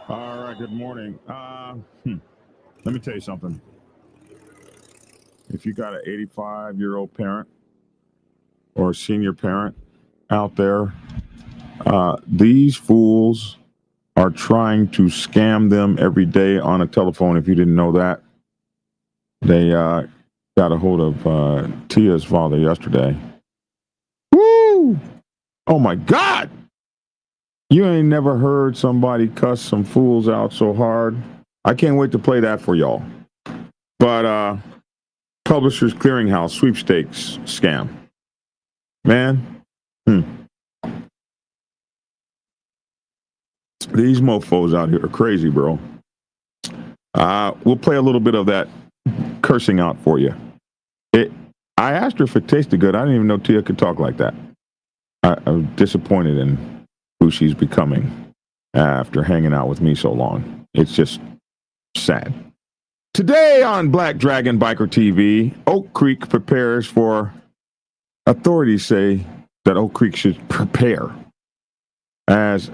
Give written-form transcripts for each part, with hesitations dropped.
All right, good morning. Let me tell you something. If you got an 85-year-old parent or a senior parent out there, these fools are trying to scam them every day on a telephone. If you didn't know that, they got a hold of Tia's father yesterday. Woo! Oh my God! You ain't never heard somebody cuss some fools out so hard. I can't wait to play that for y'all. But Publishers Clearinghouse sweepstakes scam. Man, these mofos out here are crazy, bro. We'll play a little bit of that cursing out for you. I asked her if it tasted good. I didn't even know Tia could talk like that. I'm disappointed in who she's becoming after hanging out with me so long. It's just sad. Today on Black Dragon Biker TV, Oak Creek prepares for... Authorities say that Oak Creek should prepare as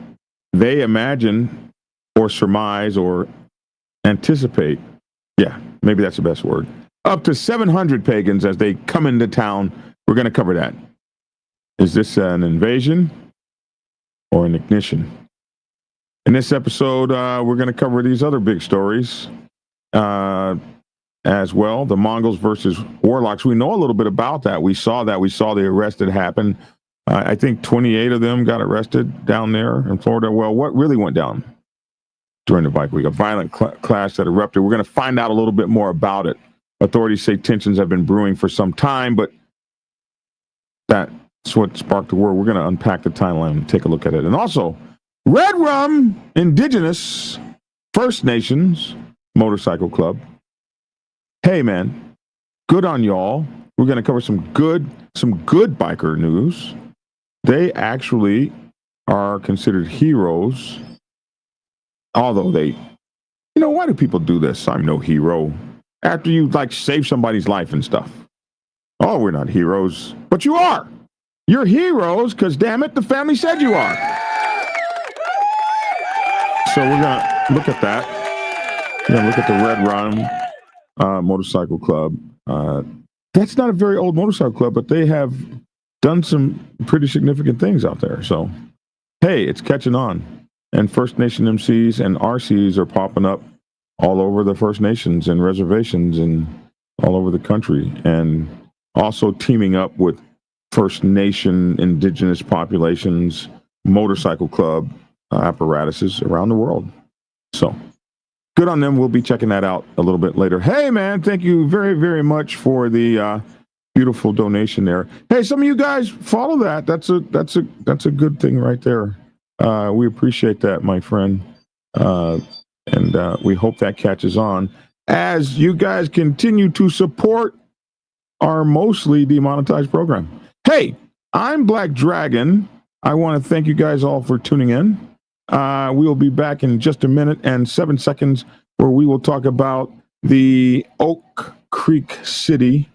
they imagine or surmise or anticipate, yeah, maybe that's the best word, up to 700 pagans as they come into town. We're going to cover that. Is this an invasion or an ignition? In this episode, we're going to cover these other big stories as well. The Mongols versus Warlocks. We know a little bit about that. We saw the arrested happen. I think 28 of them got arrested down there in Florida. Well, what really went down during the bike week? A violent clash that erupted. We're going to find out a little bit more about it. Authorities say tensions have been brewing for some time, but that's what sparked the war. We're going to unpack the timeline and take a look at it. And also, Red Rum Indigenous First Nations Motorcycle Club. Hey, man, good on y'all. We're going to cover some good biker news. They actually are considered heroes, although why do people do this? I'm no hero. After you, save somebody's life and stuff. Oh, we're not heroes. But you are. You're heroes because, damn it, the family said you are. So we're going to look at that. We're going to look at the Red Rum Motorcycle Club. That's not a very old motorcycle club, but they have done some pretty significant things out there. So, hey, it's catching on. And First Nation MCs and RCs are popping up all over the First Nations and reservations and all over the country. And also teaming up with First Nation indigenous populations, motorcycle club apparatuses around the world. So, good on them. We'll be checking that out a little bit later. Hey, man, thank you very, very much for the beautiful donation there. Hey, some of you guys follow that. That's a good thing right there. We appreciate that, my friend. And we hope that catches on as you guys continue to support our mostly demonetized program. Hey, I'm Black Dragon. I want to thank you guys all for tuning in. We will be back in just a minute and 7 seconds where we will talk about the Oak Creek city.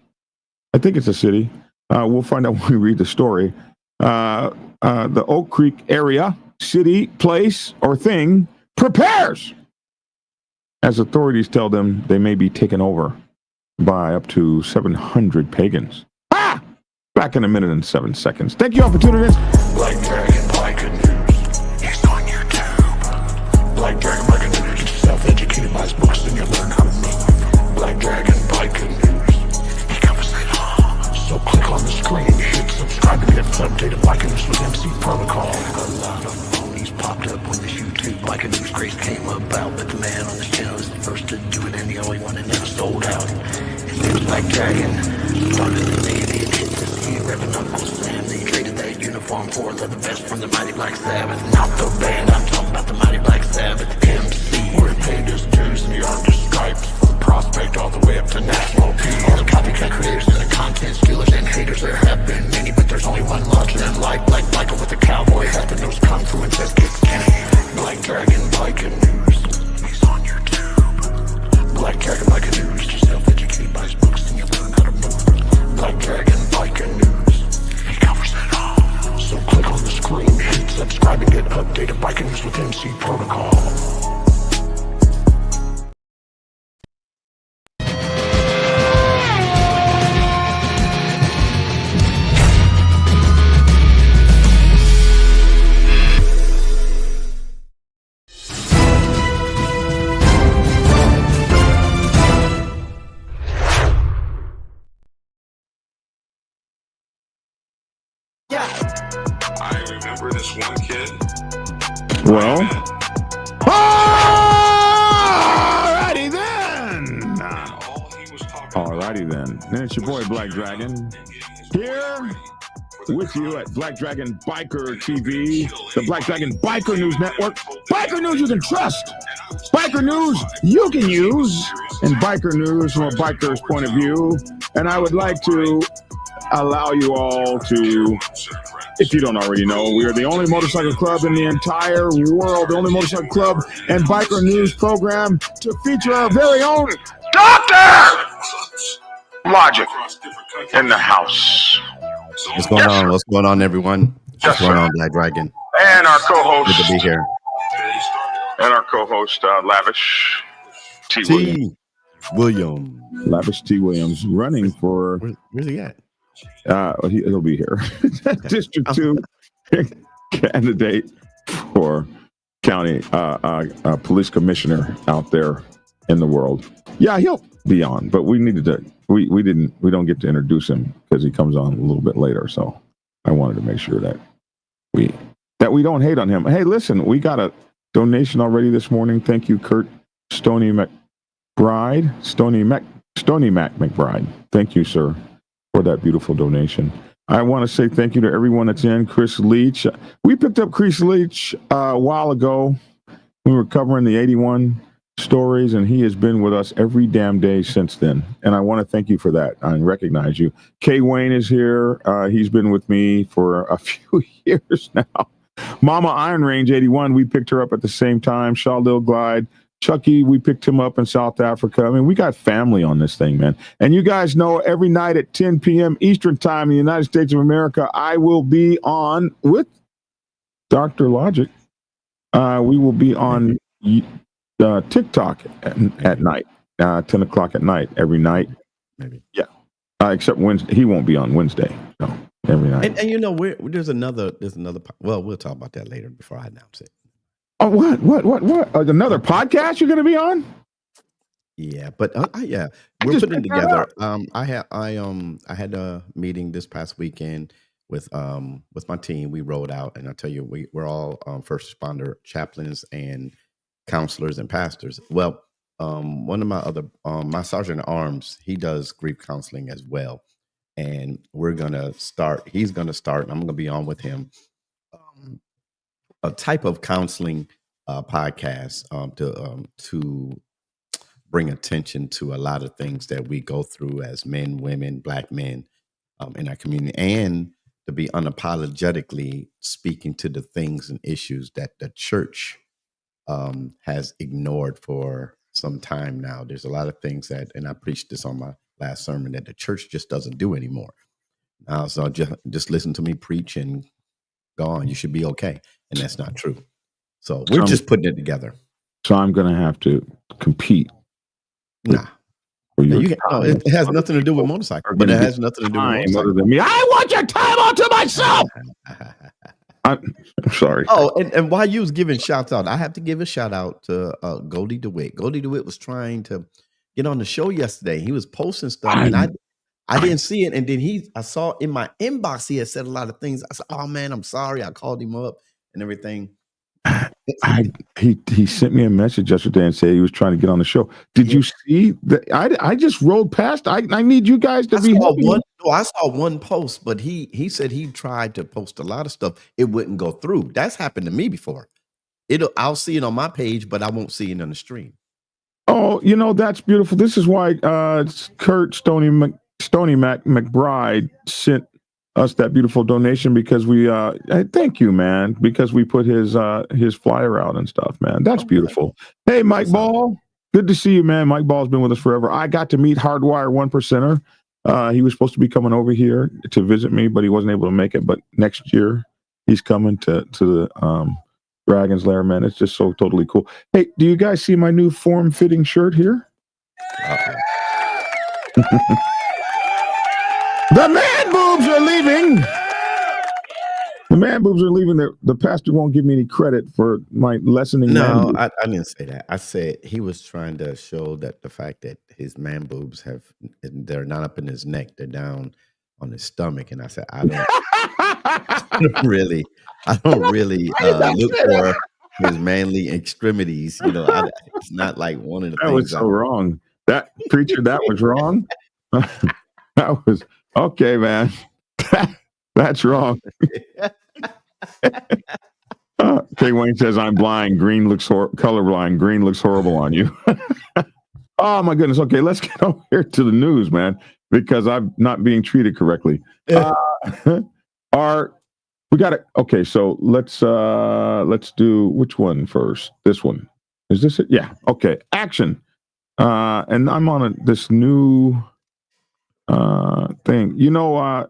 I think it's a city. We'll find out when we read the story. The Oak Creek area, city, place, or thing prepares as authorities tell them they may be taken over by up to 700 pagans. Back in a minute and 7 seconds. Thank you all for tuning in. Black Dragon Biker News. He's on YouTube. Black Dragon Biker News. Get yourself educated by his books and you'll learn how to move. Black Dragon Biker News. He covers it all. So click on the screen, hit subscribe to get updated Biker News with MC Protocol. A lot of phonies popped up when this YouTube Biker News craze came about, but the man on this channel is the first to do it and the only one that never sold out. His name is Black Dragon. Started the Navy and hit the sea, repping Uncle Sam. They traded that uniform for leather vest from the Mighty Black Sabbath. Not the band, I'm talking about the Mighty Black Sabbath MC. Where he paid his dues and he earned his stripes from prospect all the way up to national team. All the copycat creators and the content stealers and haters, there have been many, but there's only one larger than life. Black Michael with the cowboy hat and those confluence as kicks Kenny. Black Dragon Biker News. He's on YouTube. Black Dragon Biker News. Get yourself educated by his books and you'll learn how to move. Black Dragon Biker News. He covers it all. So click on the screen, hit subscribe and get updated Biker News with MC Protocol. then. And it's your boy, Black Dragon, here with you at Black Dragon Biker TV, the Black Dragon Biker News Network. Biker news you can trust. Biker news you can use. And biker news from a biker's point of view. And I would like to allow you all to, if you don't already know, we are the only motorcycle club in the entire world, the only motorcycle club and biker news program to feature our very own Dr. Logic in the house. What's going on? What's going on, everyone? What's going on, Black Dragon? And our co-host. Good to be here. And our co-host, Lavish T. William. Lavish T. Williams, running for... Where's he at? He'll be here. District 2 candidate for county police commissioner out there in the world. Yeah, he'll be on, but we needed to... We don't get to introduce him because he comes on a little bit later. So I wanted to make sure that we don't hate on him. Hey, listen, we got a donation already this morning. Thank you, Kurt Stony McBride. Stony Mac McBride. Thank you, sir, for that beautiful donation. I want to say thank you to everyone that's in. Chris Leach. We picked up Chris Leach a while ago. We were covering the 81 stories, and he has been with us every damn day since then. And I want to thank you for that. I recognize you. Kay Wayne is here. He's been with me for a few years now. Mama Iron Range 81, we picked her up at the same time. Shalil Glide. Chucky, we picked him up in South Africa. I mean, we got family on this thing, man. And you guys know every night at 10 p.m. Eastern Time in the United States of America, I will be on with Dr. Logic. We will be on TikTok at night, 10 o'clock at night, every night. Maybe. Yeah. Except Wednesday. He won't be on Wednesday. No, every night. And you know, there's another, well, we'll talk about that later before I announce it. Oh, what? Another podcast you're going to be on? Yeah, but yeah, we're putting it together. I had a meeting this past weekend with my team. We rolled out, and I tell you, we're all first responder chaplains and counselors and pastors. Well, one of my other my sergeant at arms, he does grief counseling as well, and we're gonna start. He's gonna start. And I'm gonna be on with him. A type of counseling podcast to bring attention to a lot of things that we go through as men, women, Black men in our community, and to be unapologetically speaking to the things and issues that the church has ignored for some time now. There's a lot of things that, and I preached this on my last sermon, that the church just doesn't do anymore. So just listen to me preach and go on. You should be okay. And that's not true. So we're just putting it together. So I'm going to have to compete. Nah. It has nothing to do with motorcycle, but it has nothing to do with motorcycle. Than me. I want your time all to myself. I'm sorry. Oh, and while you was giving shouts out, I have to give a shout out to Goldie DeWitt. Goldie DeWitt was trying to get on the show yesterday. He was posting stuff, and I didn't see it. And then I saw in my inbox, he had said a lot of things. I said, "Oh man, I'm sorry." I called him up and everything. He sent me a message yesterday and said he was trying to get on the show. Did you see that? I just rolled past. I need you guys to be. I saw one post, but he said he tried to post a lot of stuff. It wouldn't go through. That's happened to me before. I'll see it on my page, but I won't see it on the stream. Oh, that's beautiful. This is why Kurt Stony Mac McBride sent us that beautiful donation, because we thank you, man, because we put his flyer out and stuff, man. That's beautiful. Hey, Mike Ball, good to see you, man. Mike Ball's been with us forever. I got to meet Hardwire 1%er. He was supposed to be coming over here to visit me, but he wasn't able to make it. But next year he's coming to the Dragon's Lair, man. It's just so totally cool. Hey, do you guys see my new form-fitting shirt here? The man boobs are leaving. The man boobs are leaving. The pastor won't give me any credit for my lessening. No, I didn't say that. I said he was trying to show that the fact that his man boobs they're not up in his neck, they're down on his stomach. And I said, I don't really look for his manly extremities. It's not like one of the things. That was so wrong. That preacher, that was wrong. That was okay, man. That's wrong. K. Wayne says, I'm blind. Green looks colorblind. Green looks horrible on you. Oh, my goodness. Okay, let's get over here to the news, man, because I'm not being treated correctly. We got it. Okay, so let's do which one first? This one. Is this it? Yeah. Okay. Action. And I'm on this new thing. You know,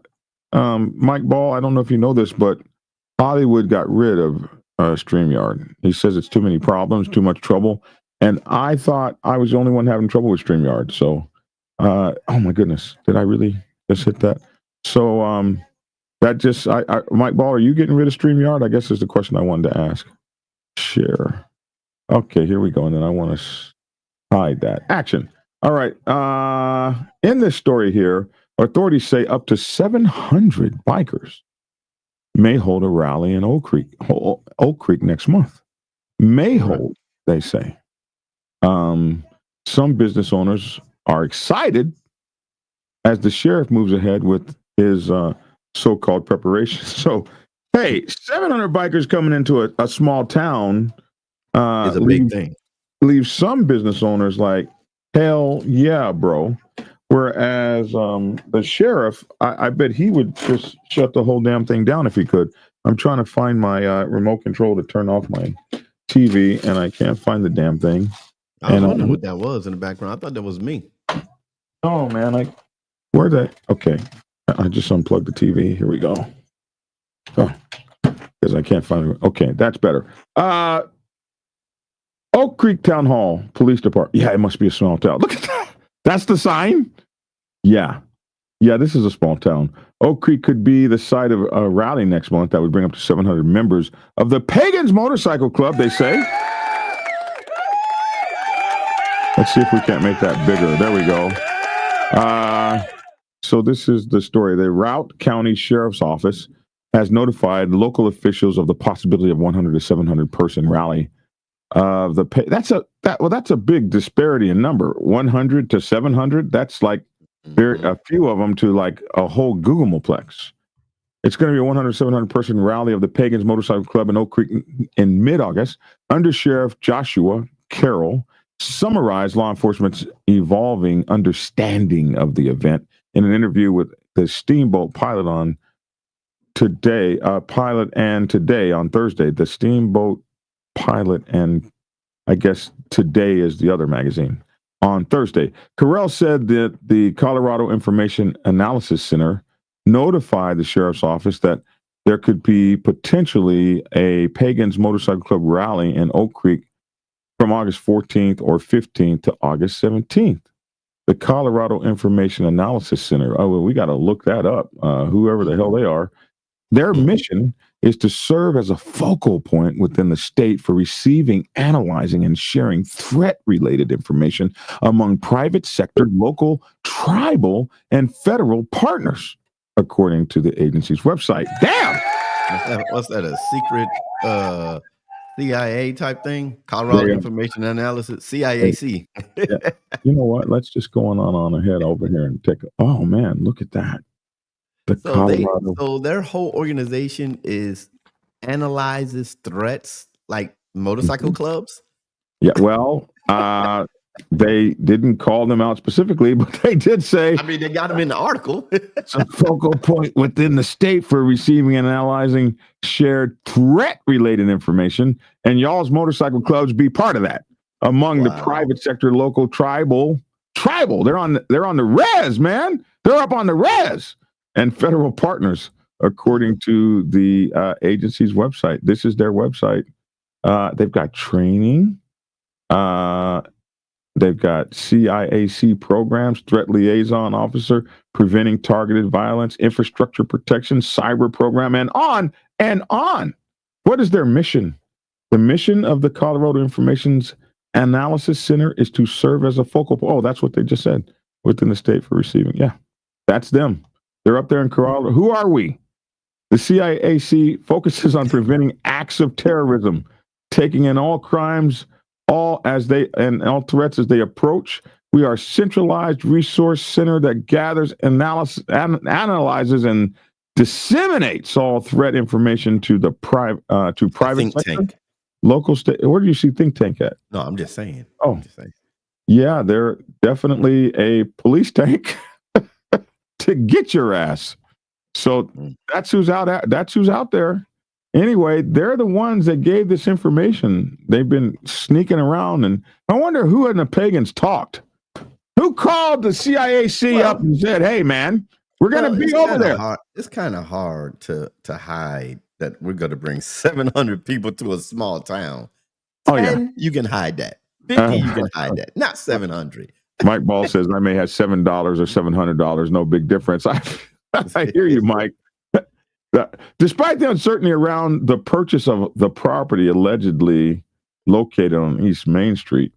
Mike Ball, I don't know if you know this, but Hollywood got rid of StreamYard. He says it's too many problems, too much trouble. And I thought I was the only one having trouble with StreamYard. So, oh my goodness, did I really just hit that? So, that just, Mike Ball, are you getting rid of StreamYard? I guess is the question I wanted to ask. Share. Okay, here we go. And then I want to hide that. Action. All right. In this story here, authorities say up to 700 bikers may hold a rally in Oak Creek next month. May hold, they say. Some business owners are excited as the sheriff moves ahead with his so-called preparation. So, hey, 700 bikers coming into a small town is a big thing. Leaves some business owners like, hell yeah, bro. Whereas the sheriff, I bet he would just shut the whole damn thing down if he could. I'm trying to find my remote control to turn off my TV, and I can't find the damn thing. I was wondering what that was in the background. I thought that was me. Oh, man. Where'd that? Okay. I just unplugged the TV. Here we go. Oh, because I can't find it. Okay, that's better. Oak Creek Town Hall Police Department. Yeah, it must be a small town. Look at that. That's the sign? Yeah. Yeah, this is a small town. Oak Creek could be the site of a rally next month that would bring up to 700 members of the Pagan's Motorcycle Club, they say. Let's see if we can't make that bigger. There we go. So this is the story. The Routt County Sheriff's Office has notified local officials of the possibility of 100 to 700 person rally. That's a big disparity in number. 100 to 700. That's like a few of them to like a whole Googleplex. It's going to be a 100 to 700 person rally of the Pagan's Motorcycle Club in Oak Creek in mid-August. Under Sheriff Joshua Carroll summarized law enforcement's evolving understanding of the event in an interview with the Steamboat Pilot on Thursday. The Steamboat Pilot, and I guess Today is the other magazine. On Thursday, Carell said that the Colorado Information Analysis Center notified the sheriff's office that there could be potentially a Pagan's Motorcycle Club rally in Oak Creek from August 14th or 15th to August 17th. The Colorado Information Analysis Center. Oh, well, we got to look that up. Whoever the hell they are. Their mission is to serve as a focal point within the state for receiving, analyzing, and sharing threat-related information among private sector, local, tribal, and federal partners, according to the agency's website. Damn! What's that, a secret CIA type thing? Colorado Information Analysis, CIAC. Yeah. You know what? Let's just go on ahead over here and take oh, man, look at that. So their whole organization analyzes threats like motorcycle clubs? Yeah, well, they didn't call them out specifically, but they did say. I mean, they got them in the article. It's a focal point within the state for receiving and analyzing shared threat-related information, and y'all's motorcycle clubs be part of that. Among the private sector, local, tribal. They're on the res, man. They're up on the res. And federal partners, according to the agency's website. This is their website. They've got training. They've got CIAC programs, threat liaison officer, preventing targeted violence, infrastructure protection, cyber program, and on and on. What is their mission? The mission of the Colorado Information's Analysis Center is to serve as a focal point. Oh, that's what they just said, within the state for receiving. Yeah, that's them. They're up there in Colorado. Who are we? The CIAC focuses on preventing acts of terrorism, taking in all crimes, all threats as they approach, We are a centralized resource center that gathers, analyzes, and disseminates all threat information to the private think sector, tank. local state. Where do you see think tank at? No, I'm just saying. Oh, I'm just saying. yeah, they're definitely a police tank to get your ass. So that's who's out there. Anyway, they're the ones that gave this information. They've been sneaking around, and I wonder who in the Pagans talked. Who called the CIAC up and said, "Hey, man, we're going to be over there"? It's kind of hard to hide that we're going to bring 700 people to a small town. Oh, yeah. You can hide that. 50, you can hide that. Not 700. Mike Ball says, I may have $7 or $700. No big difference. I hear you, Mike. Despite the uncertainty around the purchase of the property allegedly located on East Main Street.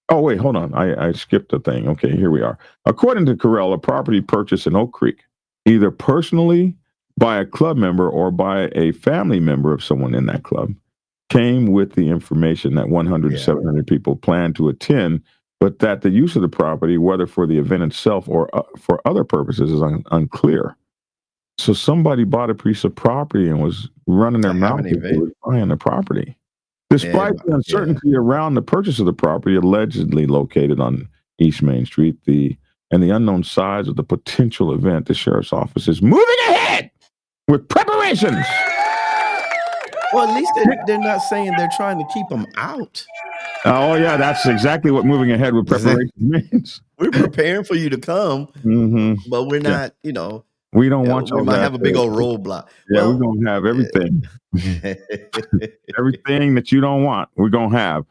Oh, wait, hold on. I skipped a thing. Okay, here we are. According to Carell, a property purchased in Oak Creek, either personally by a club member or by a family member of someone in that club, came with the information that 100 to 700 people plan to attend, but that the use of the property, whether for the event itself or for other purposes, is unclear. So somebody bought a piece of property and was running their mouth buying the property. Despite the uncertainty around the purchase of the property allegedly located on East Main Street, and the unknown size of the potential event, the sheriff's office is moving ahead with preparations. Well, at least they're not saying they're trying to keep them out. Oh, yeah, that's exactly what moving ahead with preparations means. We're preparing for you to come, but we're not, we don't want you. We might have a big old roadblock. Yeah, we're going to have everything. Everything that you don't want, we're going to have.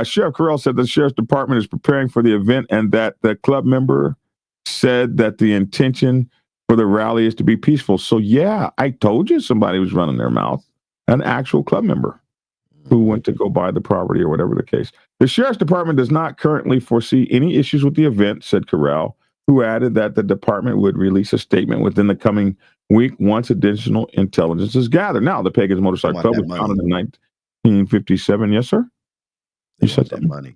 Sheriff Carell said the sheriff's department is preparing for the event and that the club member said that the intention for the rally is to be peaceful. So, yeah, I told you somebody was running their mouth, an actual club member who went to go buy the property or whatever the case. The sheriff's department does not currently foresee any issues with the event, said Carell, who added that the department would release a statement within the coming week once additional intelligence is gathered. Now, the Pagan's Motorcycle Club was founded in 1957. Yes, sir? You said that money.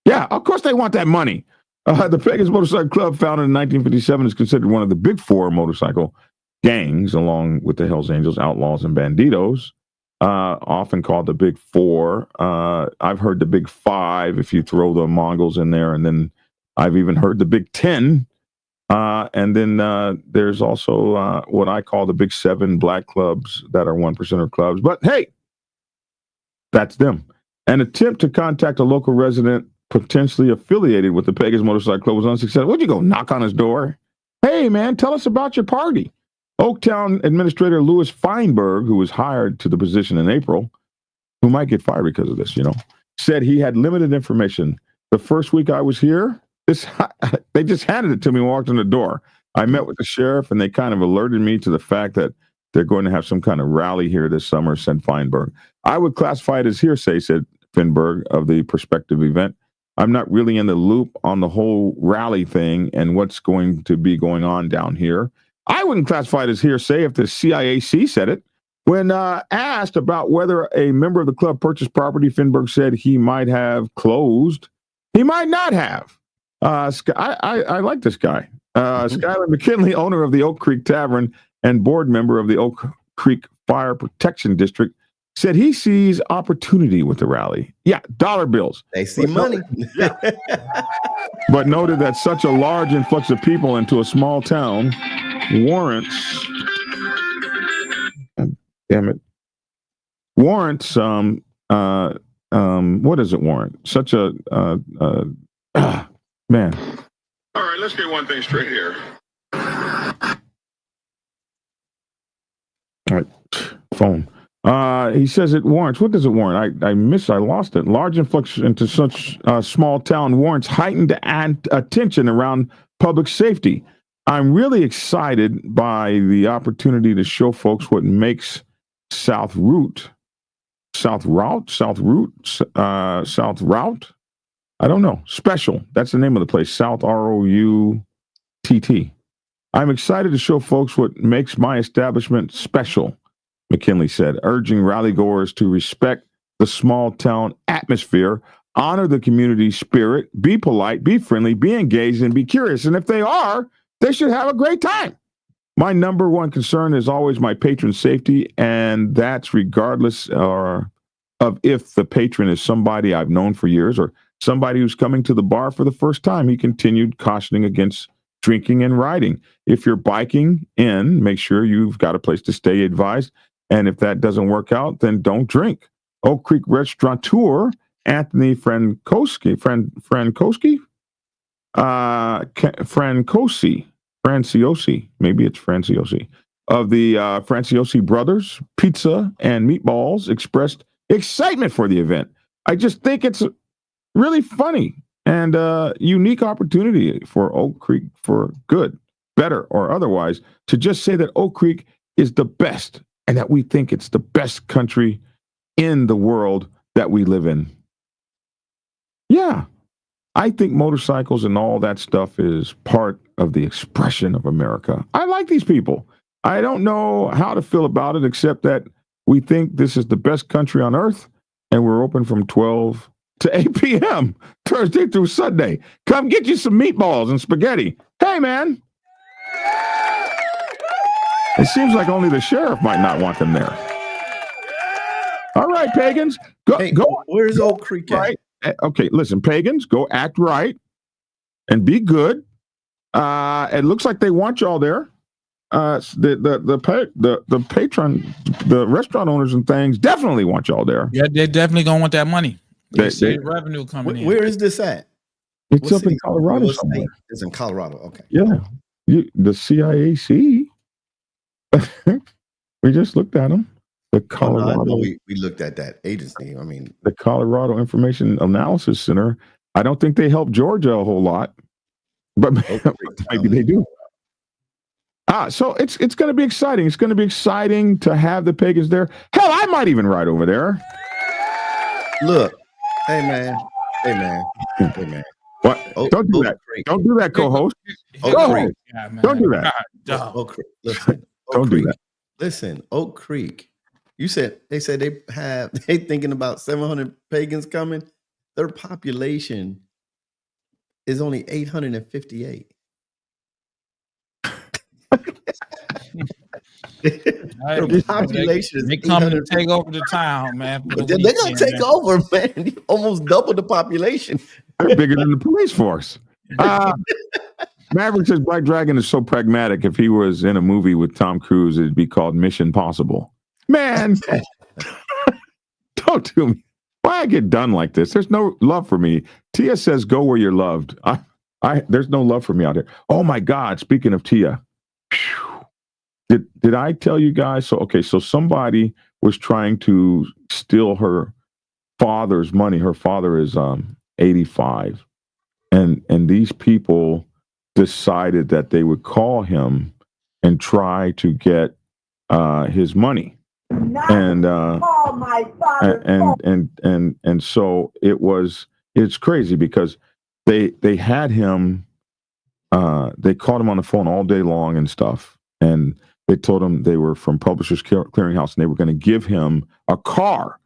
Yeah, of course they want that money. The Pagan's Motorcycle Club, founded in 1957, is considered one of the big four motorcycle gangs, along with the Hells Angels, Outlaws, and Banditos, often called the Big Four. I've heard the Big Five if you throw the Mongols in there, and then I've even heard the Big Ten. And then there's also what I call the Big Seven black clubs that are 1%er clubs. But hey, that's them. An attempt to contact a local resident potentially affiliated with the Pagan's Motorcycle Club was unsuccessful. Would you go knock on his door? Hey, man, tell us about your party. Oaktown Administrator Louis Feinberg, who was hired to the position in April, who might get fired because of this, said he had limited information. The first week I was here, they just handed it to me and walked in the door. I met with the sheriff, and they kind of alerted me to the fact that they're going to have some kind of rally here this summer, said Feinberg. I would classify it as hearsay, said Feinberg of the prospective event. I'm not really in the loop on the whole rally thing and what's going to be going on down here. I wouldn't classify it as hearsay if the CIAC said it. When asked about whether a member of the club purchased property, Feinberg said he might have closed. He might not have. I like this guy. Skylar McKinley, owner of the Oak Creek Tavern and board member of the Oak Creek Fire Protection District, said he sees opportunity with the rally. Yeah, dollar bills. They see money. But noted that such a large influx of people into a small town warrants what does it warrant? Such a man. All right, let's get one thing straight here. All right, phone. He says it warrants. What does it warrant? I lost it. Large influx into such a small town warrants heightened attention around public safety. I'm really excited by the opportunity to show folks what makes South Route. I don't know. Special. That's the name of the place. South ROUTT. I'm excited to show folks what makes my establishment special, McKinley said, urging rallygoers to respect the small town atmosphere honor the community spirit, be polite, be friendly, be engaged, and be curious. And if they are, they should have a great time. My number one concern is always my patron safety, and that's regardless of if the patron is somebody I've known for years or somebody who's coming to the bar for the first time. He continued cautioning against drinking and riding. If you're biking in, make sure you've got a place to stay advised. And if that doesn't work out, then don't drink. Oak Creek restaurateur Anthony Franciosi, maybe it's Franciosi, of the Franciosi Brothers Pizza and Meatballs expressed excitement for the event. I just think it's really funny and unique opportunity for Oak Creek for good, better, or otherwise, to just say that Oak Creek is the best and that we think it's the best country in the world that we live in. Yeah, I think motorcycles and all that stuff is part of the expression of America. I like these people. I don't know how to feel about it, except that we think this is the best country on earth, and we're open from 12 to 8 p.m. Thursday through Sunday. Come get you some meatballs and spaghetti. Hey, man. It seems like only the sheriff might not want them there. All right, pagans. Go. Where's Oak Creek at? Right. Okay, listen, pagans, go act right and be good. It looks like they want y'all there. The patron, the restaurant owners and things definitely want y'all there. Yeah, they're definitely gonna want that money. They see the revenue coming in. Where is this at? It's up in Colorado somewhere. It's in Colorado. Okay. Yeah, the CIAC. We just looked at them. The Colorado. I know we looked at that agency. I mean, the Colorado Information Analysis Center. I don't think they help Georgia a whole lot, but maybe they do. So it's going to be exciting. It's going to be exciting to have the pagans there. Hell, I might even ride over there. Look, hey man. What? Don't do that. Don't do that, co-host. Oak Creek. Don't do that. Oak Creek. Listen, Don't do that. Listen, Oak Creek. They said they thinking about 700 pagans coming. Their population is only 858. Their population is they coming to take over the town, man. They're gonna take over, man. Almost double the population. They're bigger than the police force. Maverick says Black Dragon is so pragmatic. If he was in a movie with Tom Cruise, it'd be called Mission Possible. Man, don't do me. Why I get done like this? There's no love for me. Tia says, "Go where you're loved." There's no love for me out here. Oh my God! Speaking of Tia, did I tell you guys? So somebody was trying to steal her father's money. Her father is 85, and these people decided that they would call him and try to get his money. And so it's crazy because they had him, they called him on the phone all day long and stuff, and they told him they were from Publishers Clearinghouse and they were going to give him a car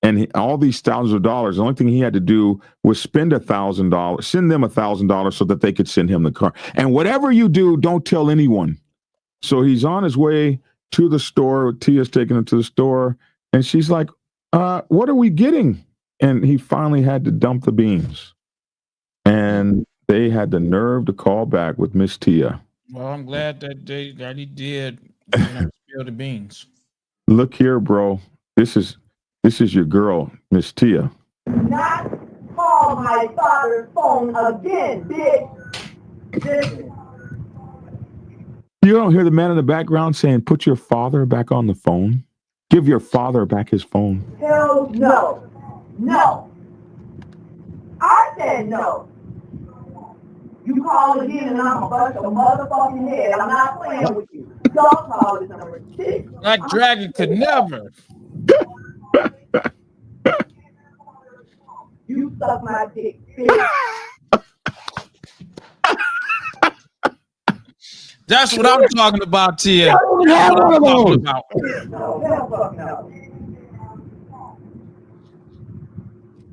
and all these thousands of dollars. The only thing he had to do was spend $1,000, send them $1,000 so that they could send him the car. And whatever you do, don't tell anyone. So he's on his way to the store. Tia's taking him to the store, and she's like, what are we getting? And he finally had to dump the beans. And they had the nerve to call back with Miss Tia. Well, I'm glad that he did spill the beans. Look here, bro. This is your girl, Miss Tia. Not call my father's phone again, bitch. You don't hear the man in the background saying, "Put your father back on the phone. Give your father back his phone." Hell no. No. I said no. You call again and I'm gonna bust your motherfucking head. I'm not playing with you. Don't call this number. Black Dragon could never. You suck my dick, bitch. That's what I'm talking about, Tia. That's what I'm talking about. No, hell fuck no.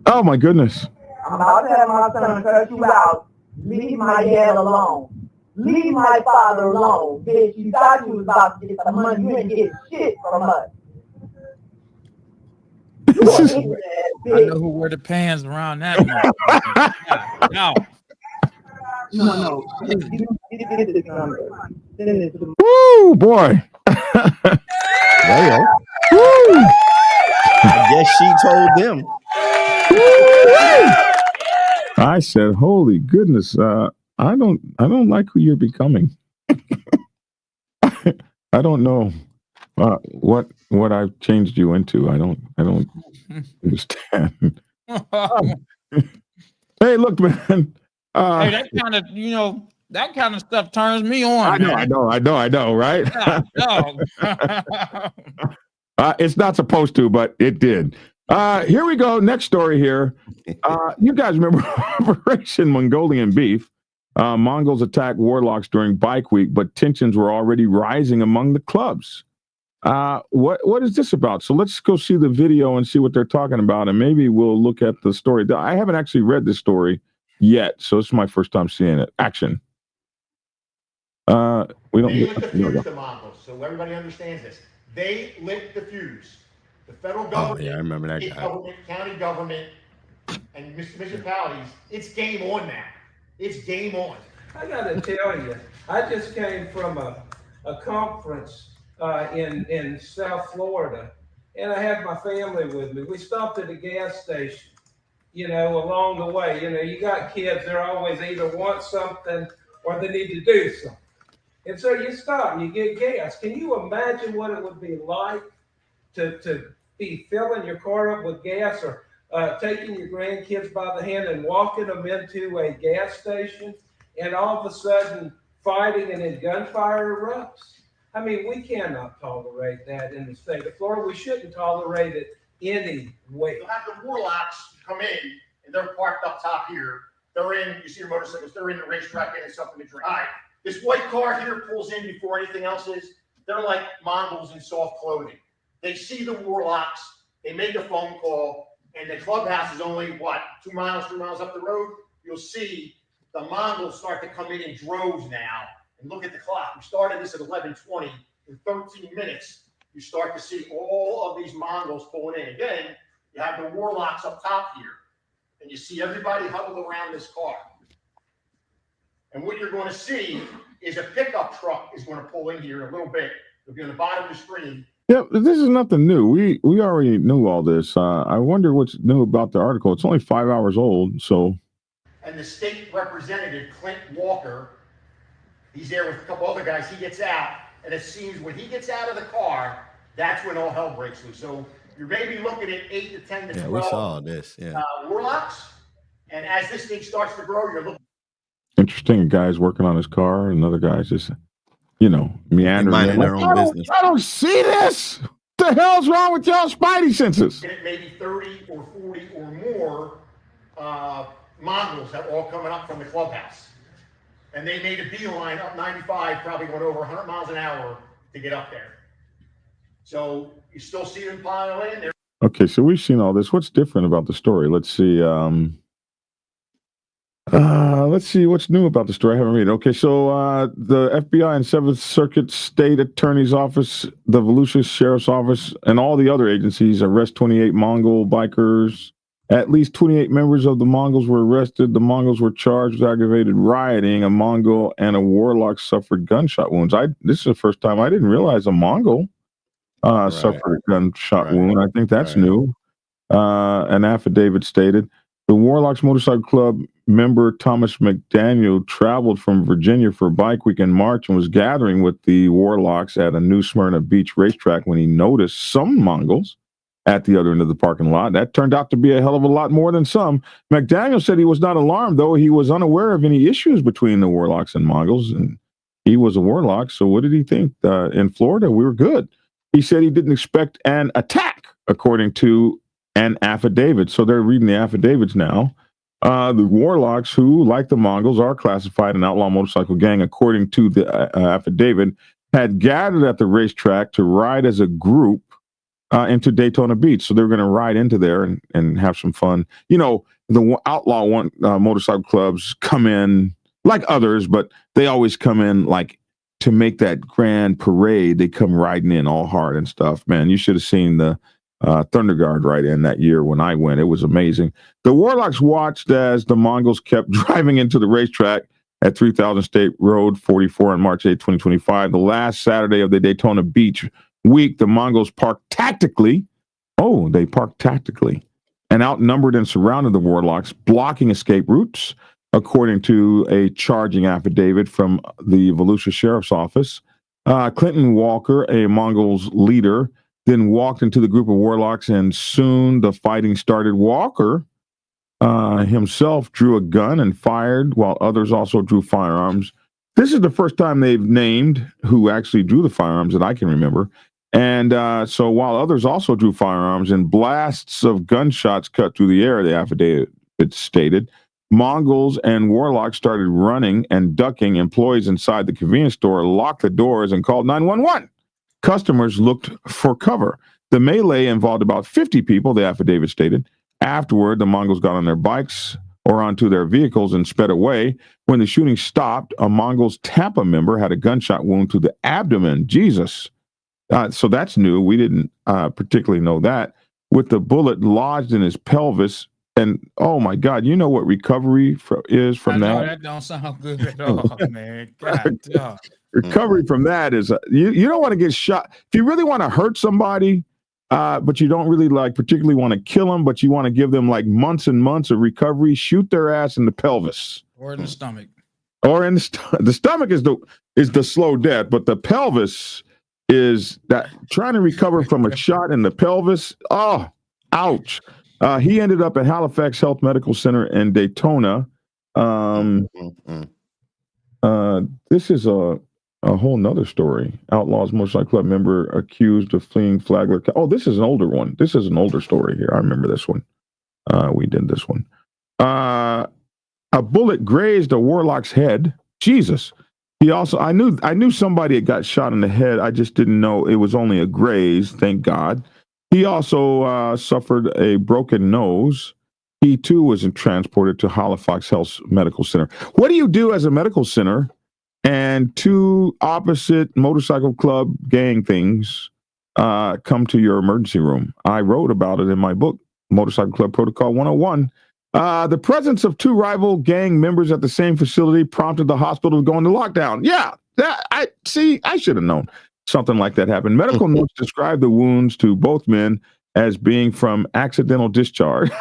Oh my goodness. I'm about to have my son curse you out. Leave my dad alone. Leave my father alone. Bitch, you thought you was about to get the money. You ain't get shit from us. You This a is- ignorant ass I bitch. know who wear the pants around that motherfucker. No. No. Get this number. Send it to Woo, boy. Well, Woo. I guess she told them. I said, "Holy goodness! I don't like who you're becoming. I don't know what I've changed you into. I don't understand." Hey, look, man. Hey, that kind of, that kind of stuff turns me on, man. I know, right? Yeah, dog. It's not supposed to, but it did. Here we go. Next story here. You guys remember Operation Mongolian Beef? Mongols attacked Warlocks during Bike Week, but tensions were already rising among the clubs. What is this about? So let's go see the video and see what they're talking about, and maybe we'll look at the story. I haven't actually read this story yet, so it's my first time seeing it. Action. We don't. They lit the fuse, the Mongols, so everybody understands this. They lit the fuse. The federal government, yeah, I remember that state guy. government, county government, and municipalities, it's game on now. It's game on. I gotta tell you, I just came from a conference in South Florida, and I had my family with me. We stopped at a gas station, along the way. You got kids, they're always either want something or they need to do something. And so you stop and you get gas. Can you imagine what it would be like to be filling your car up with gas, or taking your grandkids by the hand and walking them into a gas station, and all of a sudden fighting and then gunfire erupts? I mean, we cannot tolerate that in the state of Florida. We shouldn't tolerate it anyway. You'll have the Warlocks come in, and they're parked up top here. They're in, you see your motorcycles, they're in the racetrack getting something to drink. All right, this white car here pulls in before anything else is. They're like Mongols in soft clothing. They see the Warlocks, they make a phone call, and the clubhouse is only, 2 miles, 3 miles up the road? You'll see the Mongols start to come in droves now. And look at the clock. We started this at 11:20. In 13 minutes, you start to see all of these Mongols pulling in. Again, you have the Warlocks up top here. And you see everybody huddled around this car. And what you're going to see is a pickup truck is going to pull in here in a little bit. It'll be on the bottom of the screen. Yeah, this is nothing new. We already knew all this. I wonder what's new about the article. It's only 5 hours old, so. And the state representative, Clint Walker, he's there with a couple other guys. He gets out, and it seems when he gets out of the car, that's when all hell breaks loose. So you're maybe looking at 8 to 10 to 12. Yeah, we saw this. Yeah. Warlocks. And as this thing starts to grow, you're looking. Interesting. A guy's working on his car, another guy's just, meandering. Minding their own business. I don't see this. What the hell's wrong with y'all spidey senses? Maybe 30 or 40 or more Mongols that were all coming up from the clubhouse. And they made a beeline up 95, probably went over 100 miles an hour to get up there. So you still see them pile in there. Okay, so we've seen all this. What's different about the story? Let's see. Let's see what's new about the story. I haven't read it. Okay, so the FBI and 7th Circuit State Attorney's Office, the Volusia Sheriff's Office, and all the other agencies arrest 28 Mongol bikers. At least 28 members of the Mongols were arrested. The Mongols were charged with aggravated rioting. A Mongol and a Warlock suffered gunshot wounds. This is the first time I didn't realize a Mongol suffered a gunshot wound. I think that's new. An affidavit stated the Warlocks Motorcycle Club member Thomas McDaniel traveled from Virginia for Bike Week in March and was gathering with the Warlocks at a New Smyrna Beach racetrack when he noticed some Mongols at the other end of the parking lot. That turned out to be a hell of a lot more than some. McDaniel said he was not alarmed, though. He was unaware of any issues between the Warlocks and Mongols, and he was a Warlock, so what did he think? In Florida, we were good. He said he didn't expect an attack, according to an affidavit. So they're reading the affidavits now. The Warlocks, who, like the Mongols, are classified an outlaw motorcycle gang, according to the affidavit, had gathered at the racetrack to ride as a group into Daytona Beach. So they're going to ride into there and have some fun. You know, the outlaw motorcycle clubs come in like others, but they always come in like to make that grand parade. They come riding in all hard and stuff. Man, you should have seen the Thunder Guard ride in that year when I went. It was amazing. The Warlocks watched as the Mongols kept driving into the racetrack at 3000 State Road 44 on March 8, 2025. The last Saturday of the Daytona Beach week, the Mongols parked tactically. Oh, they parked tactically and outnumbered and surrounded the Warlocks, blocking escape routes, according to a charging affidavit from the Volusia Sheriff's Office. Clinton Walker, a Mongols leader, then walked into the group of Warlocks, and soon the fighting started. Walker himself drew a gun and fired, while others also drew firearms. This is the first time they've named who actually drew the firearms that I can remember. And so while others also drew firearms and blasts of gunshots cut through the air, the affidavit stated, Mongols and Warlocks started running and ducking. Employees inside the convenience store locked the doors and called 911. Customers looked for cover. The melee involved about 50 people, the affidavit stated. Afterward, the Mongols got on their bikes or onto their vehicles and sped away. When the shooting stopped, a Mongols Tampa member had a gunshot wound to the abdomen. Jesus. So that's new. We didn't particularly know that. With the bullet lodged in his pelvis. And oh my God, you know what recovery is from that? That don't sound good at all, man. God, dog. Recovery from that is you don't want to get shot. If you really want to hurt somebody, but you don't really particularly want to kill them, but you want to give them like months and months of recovery, shoot their ass in the pelvis or in the stomach. Or in the stomach is the slow death, but the pelvis is that trying to recover from a shot in the pelvis. Oh, ouch. He ended up at Halifax Health Medical Center in Daytona. This is a whole nother story. Outlaws Motorcycle Club member accused of fleeing Flagler. Oh, this is an older one. This is an older story here. I remember this one. We did this one. A bullet grazed a Warlock's head. Jesus. He also, I knew somebody had got shot in the head. I just didn't know it was only a graze. Thank God. He also suffered a broken nose. He too was transported to Halifax Health Medical Center. What do you do as a medical center and two opposite motorcycle club gang things come to your emergency room? I wrote about it in my book, Motorcycle Club Protocol 101. The presence of two rival gang members at the same facility prompted the hospital to go into lockdown. Yeah, I should have known something like that happened. Medical notes describe the wounds to both men as being from accidental discharge.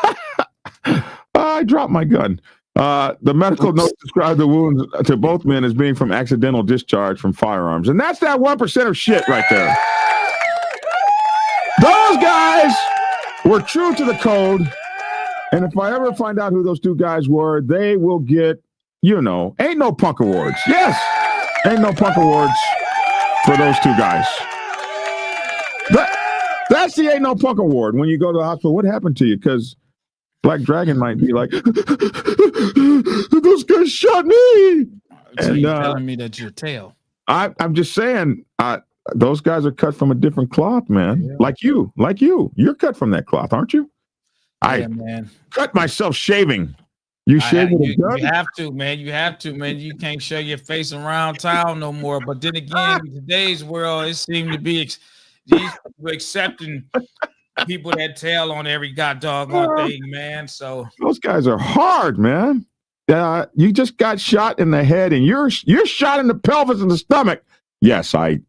I dropped my gun. The medical notes describe the wounds to both men as being from accidental discharge from firearms. And that's that 1% of shit right there. Those guys were true to the code. And if I ever find out who those two guys were, they will get, ain't no punk awards. Yes, ain't no punk awards for those two guys. That's the ain't no punk award when you go to the hospital. What happened to you? Because Black Dragon might be like, those guys shot me. So and you're telling me that you're tail. I'm just saying, those guys are cut from a different cloth, man. Yeah. Like you. You're cut from that cloth, aren't you? Yeah, man. Cut myself shaving. You shave with a gun? You have to, man. You can't show your face around town no more. But then again, in today's world, it seems to be these people accepting people that tell on every doggone thing, man. So those guys are hard, man. You just got shot in the head, and you're shot in the pelvis and the stomach. Yes, I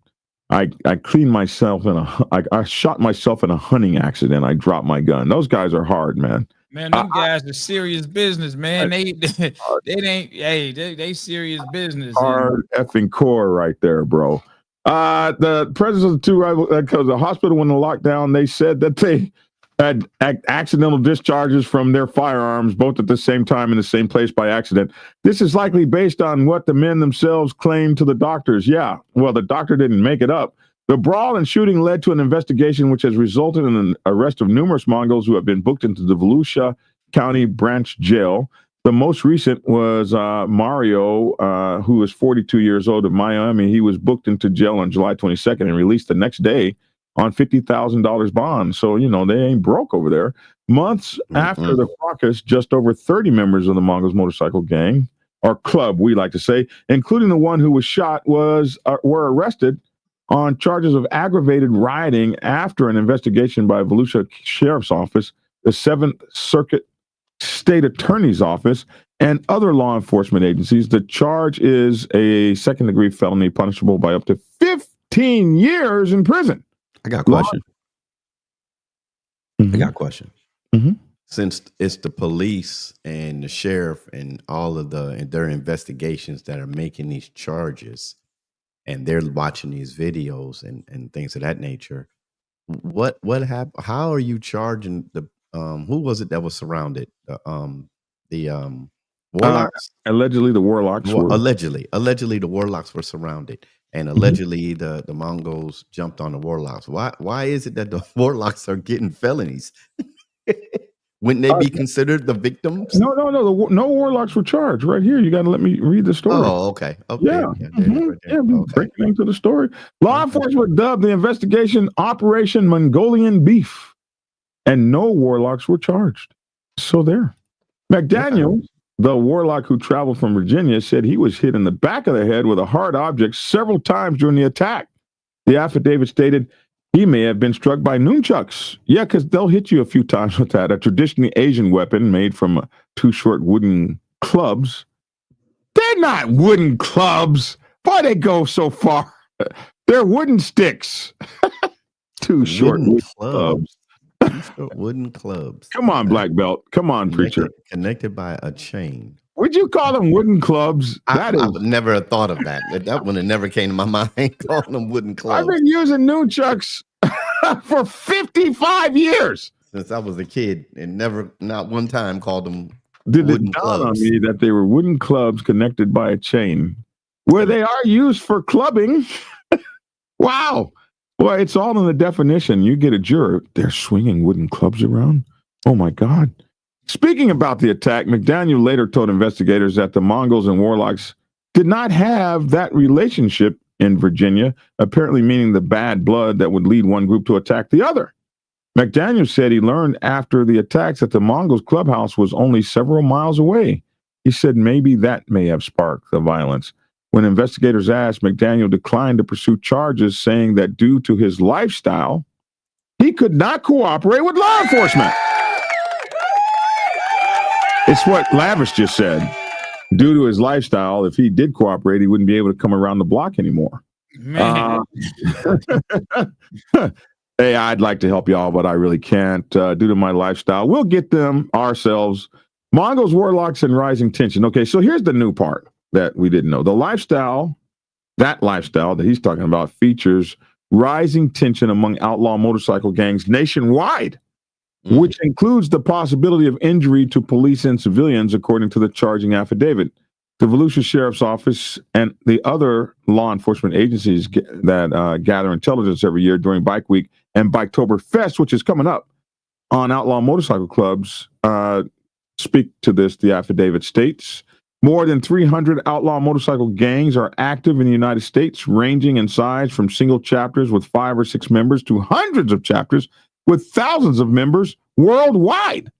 cleaned myself I shot myself in a hunting accident. I dropped my gun. Those guys are hard, man. Man, them guys are serious business, man. They serious business. Hard effing core right there, bro. The presence of the two rivals, because the hospital went in lockdown, they said that they had accidental discharges from their firearms, both at the same time in the same place by accident. This is likely based on what the men themselves claimed to the doctors. Yeah, well, the doctor didn't make it up. The brawl and shooting led to an investigation which has resulted in an arrest of numerous Mongols who have been booked into the Volusia County Branch Jail. The most recent was Mario, who is 42 years old, of Miami. He was booked into jail on July 22nd and released the next day on $50,000 bond. So, they ain't broke over there. Months after the fracas, just over 30 members of the Mongols motorcycle gang, or club, we like to say, including the one who was shot, were arrested on charges of aggravated rioting after an investigation by Volusia Sheriff's Office, the 7th Circuit State Attorney's Office, and other law enforcement agencies. The charge is a second-degree felony punishable by up to 15 years in prison. I got a question. Mhm. I got a question. Mhm. Since it's the police and the sheriff and all of their investigations that are making these charges, and they're watching these videos and things of that nature, what happened? How are you charging the who was it that was surrounded? The Warlocks? Allegedly, the Warlocks were. Allegedly the Warlocks were surrounded, and allegedly the Mongols jumped on the Warlocks. Why is it that the Warlocks are getting felonies? Wouldn't they be considered the victims? No. No Warlocks were charged. Right here, you got to let me read the story. Oh, okay. Yeah. There it is right there. Okay. Breaking into the story. Law enforcement dubbed the investigation Operation Mongolian Beef, and no Warlocks were charged. So there. McDaniel, the Warlock who traveled from Virginia, said he was hit in the back of the head with a hard object several times during the attack. The affidavit stated he may have been struck by nunchucks. Yeah, because they'll hit you a few times with that, a traditionally Asian weapon made from two short wooden clubs. They're not wooden clubs. Why they go so far? They're wooden sticks. Two short wooden clubs. Wooden clubs. Come on, black belt. Come on, preacher. Connected by a chain. Would you call them wooden clubs? I would never have thought of that. That one never came to my mind. Calling them wooden clubs. I've been using nunchucks for 55 years since I was a kid, and not one time called them. Did it dawn on me that they were wooden clubs connected by a chain, where they are used for clubbing? Wow. Well, it's all in the definition. You get a juror, they're swinging wooden clubs around. Oh my God. Speaking about the attack, McDaniel later told investigators that the Mongols and Warlocks did not have that relationship in Virginia, apparently meaning the bad blood that would lead one group to attack the other. McDaniel said he learned after the attacks that the Mongols' clubhouse was only several miles away. He said maybe that may have sparked the violence. When investigators asked, McDaniel declined to pursue charges, saying that due to his lifestyle, he could not cooperate with law enforcement. It's what Lavish just said. Due to his lifestyle, if he did cooperate, he wouldn't be able to come around the block anymore. Man. Hey, I'd like to help y'all, but I really can't due to my lifestyle. We'll get them ourselves. Mongols, Warlocks, and rising tension. Okay, so here's the new part that we didn't know. The lifestyle that he's talking about features rising tension among outlaw motorcycle gangs nationwide, which includes the possibility of injury to police and civilians, according to the charging affidavit. The Volusia Sheriff's Office and the other law enforcement agencies that gather intelligence every year during Bike Week and Biketober Fest, which is coming up on outlaw motorcycle clubs, speak to this. The affidavit states, more than 300 outlaw motorcycle gangs are active in the United States, ranging in size from single chapters with 5 or 6 members to hundreds of chapters with thousands of members worldwide.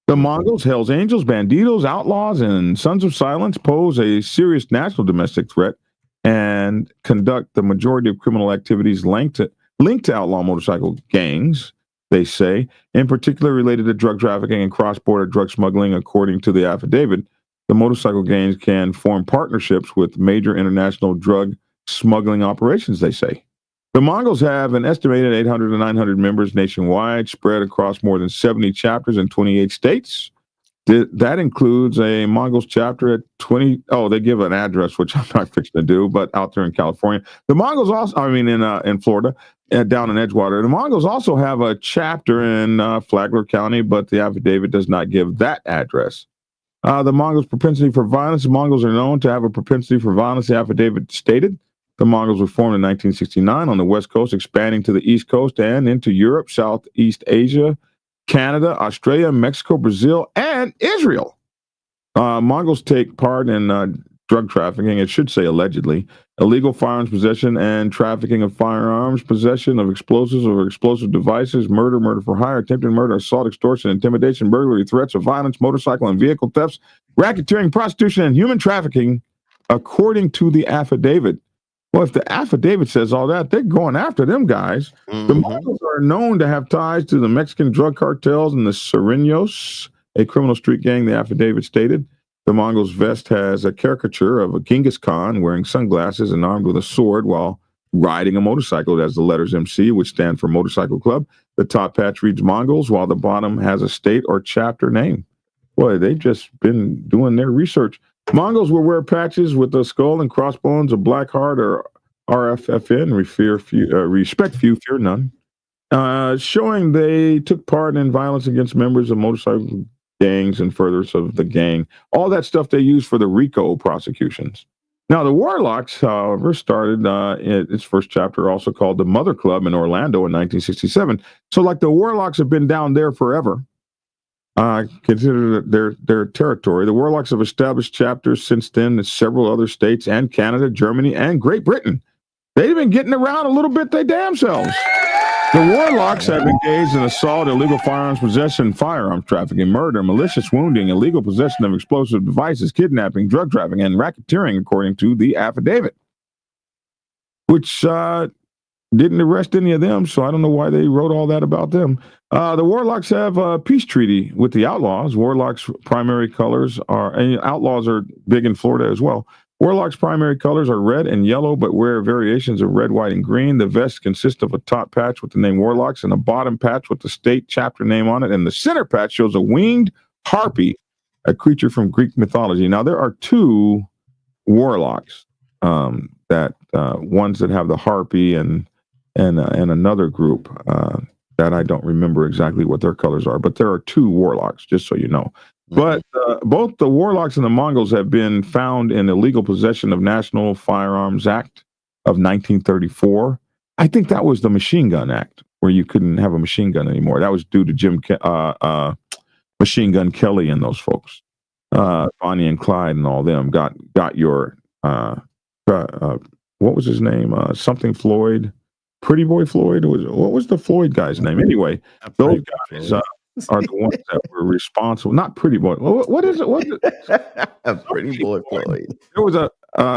The Mongols, Hells Angels, Bandidos, Outlaws, and Sons of Silence pose a serious national domestic threat and conduct the majority of criminal activities linked to outlaw motorcycle gangs, they say, in particular related to drug trafficking and cross-border drug smuggling. According to the affidavit, the motorcycle gangs can form partnerships with major international drug smuggling operations, they say. The Mongols have an estimated 800 to 900 members nationwide, spread across more than 70 chapters in 28 states. That includes a Mongols chapter at 20. Oh, they give an address, which I'm not fixing to do, but out there in California. The Mongols also, in Florida, down in Edgewater. The Mongols also have a chapter in Flagler County, but the affidavit does not give that address. The Mongols' propensity for violence. The Mongols are known to have a propensity for violence, the affidavit stated. The Mongols were formed in 1969 on the West Coast, expanding to the East Coast and into Europe, Southeast Asia, Canada, Australia, Mexico, Brazil, and Israel. Mongols take part in drug trafficking. It should say allegedly. Illegal firearms possession and trafficking of firearms, possession of explosives or explosive devices, murder, murder for hire, attempted murder, assault, extortion, intimidation, burglary, threats of violence, motorcycle and vehicle thefts, racketeering, prostitution, and human trafficking, according to the affidavit. Well, if the affidavit says all that, they're going after them guys. The Mongols are known to have ties to the Mexican drug cartels and the Serenos, a criminal street gang, the affidavit stated. The Mongols' vest has a caricature of a Genghis Khan wearing sunglasses and armed with a sword while riding a motorcycle. It has the letters MC, which stand for Motorcycle Club. The top patch reads Mongols, while the bottom has a state or chapter name. Boy, they've just been doing their research. Mongols will wear patches with the skull and crossbones, a black heart, or RFFN, respect few, fear none, showing they took part in violence against members of motorcycle gangs and furthers of the gang. All that stuff they use for the RICO prosecutions. Now, the Warlocks, however, started in its first chapter, also called the Mother Club in Orlando in 1967. So, like, the Warlocks have been down there forever. Consider their territory. The Warlocks have established chapters since then in several other states and Canada, Germany, and Great Britain. They've been getting around a little bit they damn selves. The Warlocks have engaged in assault, illegal firearms possession, firearms trafficking, murder, malicious wounding, illegal possession of explosive devices, kidnapping, drug trafficking, and racketeering, according to the affidavit, which didn't arrest any of them, so I don't know why they wrote all that about them. The Warlocks have a peace treaty with the Outlaws. Warlocks' primary colors are, and Outlaws are big in Florida as well. Warlocks' primary colors are red and yellow, but wear variations of red, white, and green. The vest consists of a top patch with the name Warlocks and a bottom patch with the state chapter name on it. And the center patch shows a winged harpy, a creature from Greek mythology. Now, there are two Warlocks, that ones that have the harpy and another group that I don't remember exactly what their colors are. But there are two Warlocks, just so you know. But both the Warlocks and the Mongols have been found in illegal possession of National Firearms Act of 1934. I think that was the Machine Gun Act, where you couldn't have a machine gun anymore. That was due to Machine Gun Kelly and those folks. Bonnie and Clyde and all them got your what was his name? Something Floyd, Pretty Boy Floyd. What was the Floyd guy's name? Anyway, those guys are the ones that were responsible. Not Pretty Boy. What is it? What is it? Pretty Boy Floyd. There was a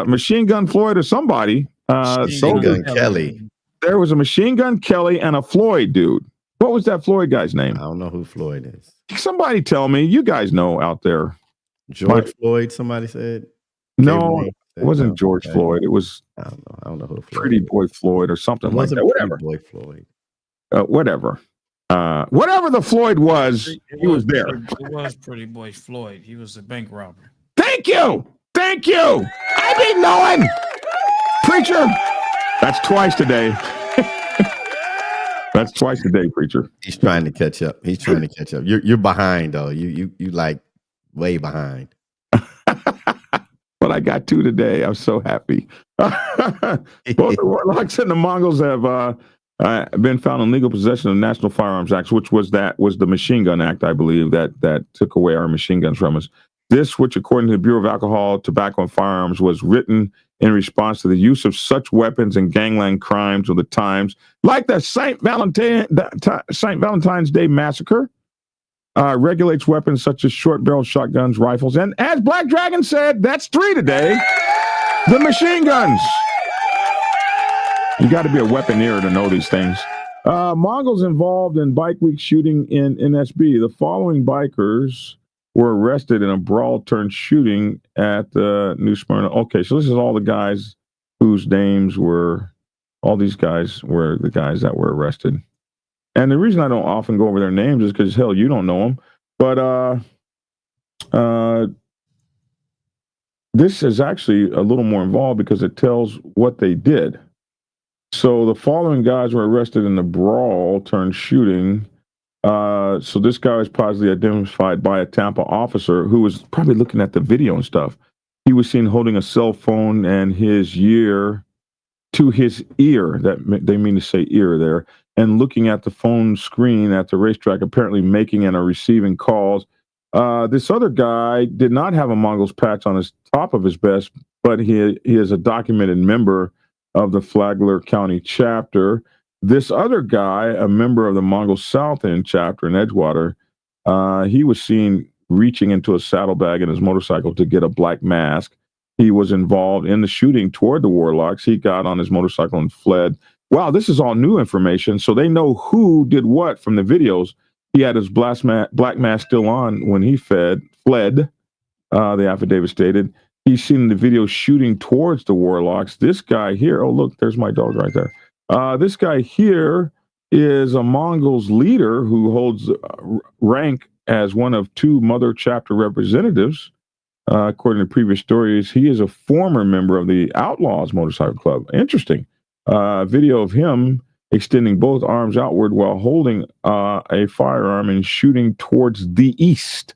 Machine Gun Floyd or somebody. Machine Gun Kelly. There was a Machine Gun Kelly and a Floyd dude. What was that Floyd guy's name? I don't know who Floyd is. Somebody tell me. You guys know out there. Floyd, somebody said. No, it wasn't George Floyd. It was, I don't know who Floyd Pretty Boy Floyd or something like that. Whatever. Boy Floyd. Whatever. Whatever the Floyd was, he was there. It was Pretty Boy Floyd. He was a bank robber. Thank you. I be knowing. Preacher. That's twice today. That's twice today, preacher. He's trying to catch up. You're behind though. You like way behind. But I got two today. I'm so happy. Both the Warlocks and the Mongols have been found in legal possession of the National Firearms Act, which was the Machine Gun Act, I believe, that took away our machine guns from us. This, which according to the Bureau of Alcohol, Tobacco, and Firearms, was written in response to the use of such weapons in gangland crimes of the times, like the St. Valentine's Day Massacre, regulates weapons such as short-barreled shotguns, rifles, and as Black Dragon said, that's 3 today, the machine guns. You got to be a weaponeer to know these things. Mongols involved in Bike Week shooting in NSB. The following bikers were arrested in a brawl-turned-shooting at New Smyrna. Okay, so this is all the guys whose names were, all these guys were the guys that were arrested. And the reason I don't often go over their names is because, hell, you don't know them. But this is actually a little more involved because it tells what they did. So the following guys were arrested in the brawl-turned-shooting. So this guy was positively identified by a Tampa officer who was probably looking at the video and stuff. He was seen holding a cell phone and his ear to his ear. That they mean to say ear there, and looking at the phone screen at the racetrack, apparently making and or receiving calls. This other guy did not have a Mongols patch on his top of his vest, but he is a documented member of the Flagler County chapter. This other guy, a member of the Mongol South End chapter in Edgewater, he was seen reaching into a saddlebag in his motorcycle to get a black mask. He was involved in the shooting toward the Warlocks. He got on his motorcycle and fled. Wow, this is all new information. So they know who did what from the videos. He had his black mask still on when he fled. The affidavit stated. He's seen the video shooting towards the Warlocks. This guy here, oh, look, there's my dog right there. This guy here is a Mongols leader who holds rank as one of 2 mother chapter representatives. According to previous stories, he is a former member of the Outlaws Motorcycle Club. Interesting. Video of him extending both arms outward while holding a firearm and shooting towards the east.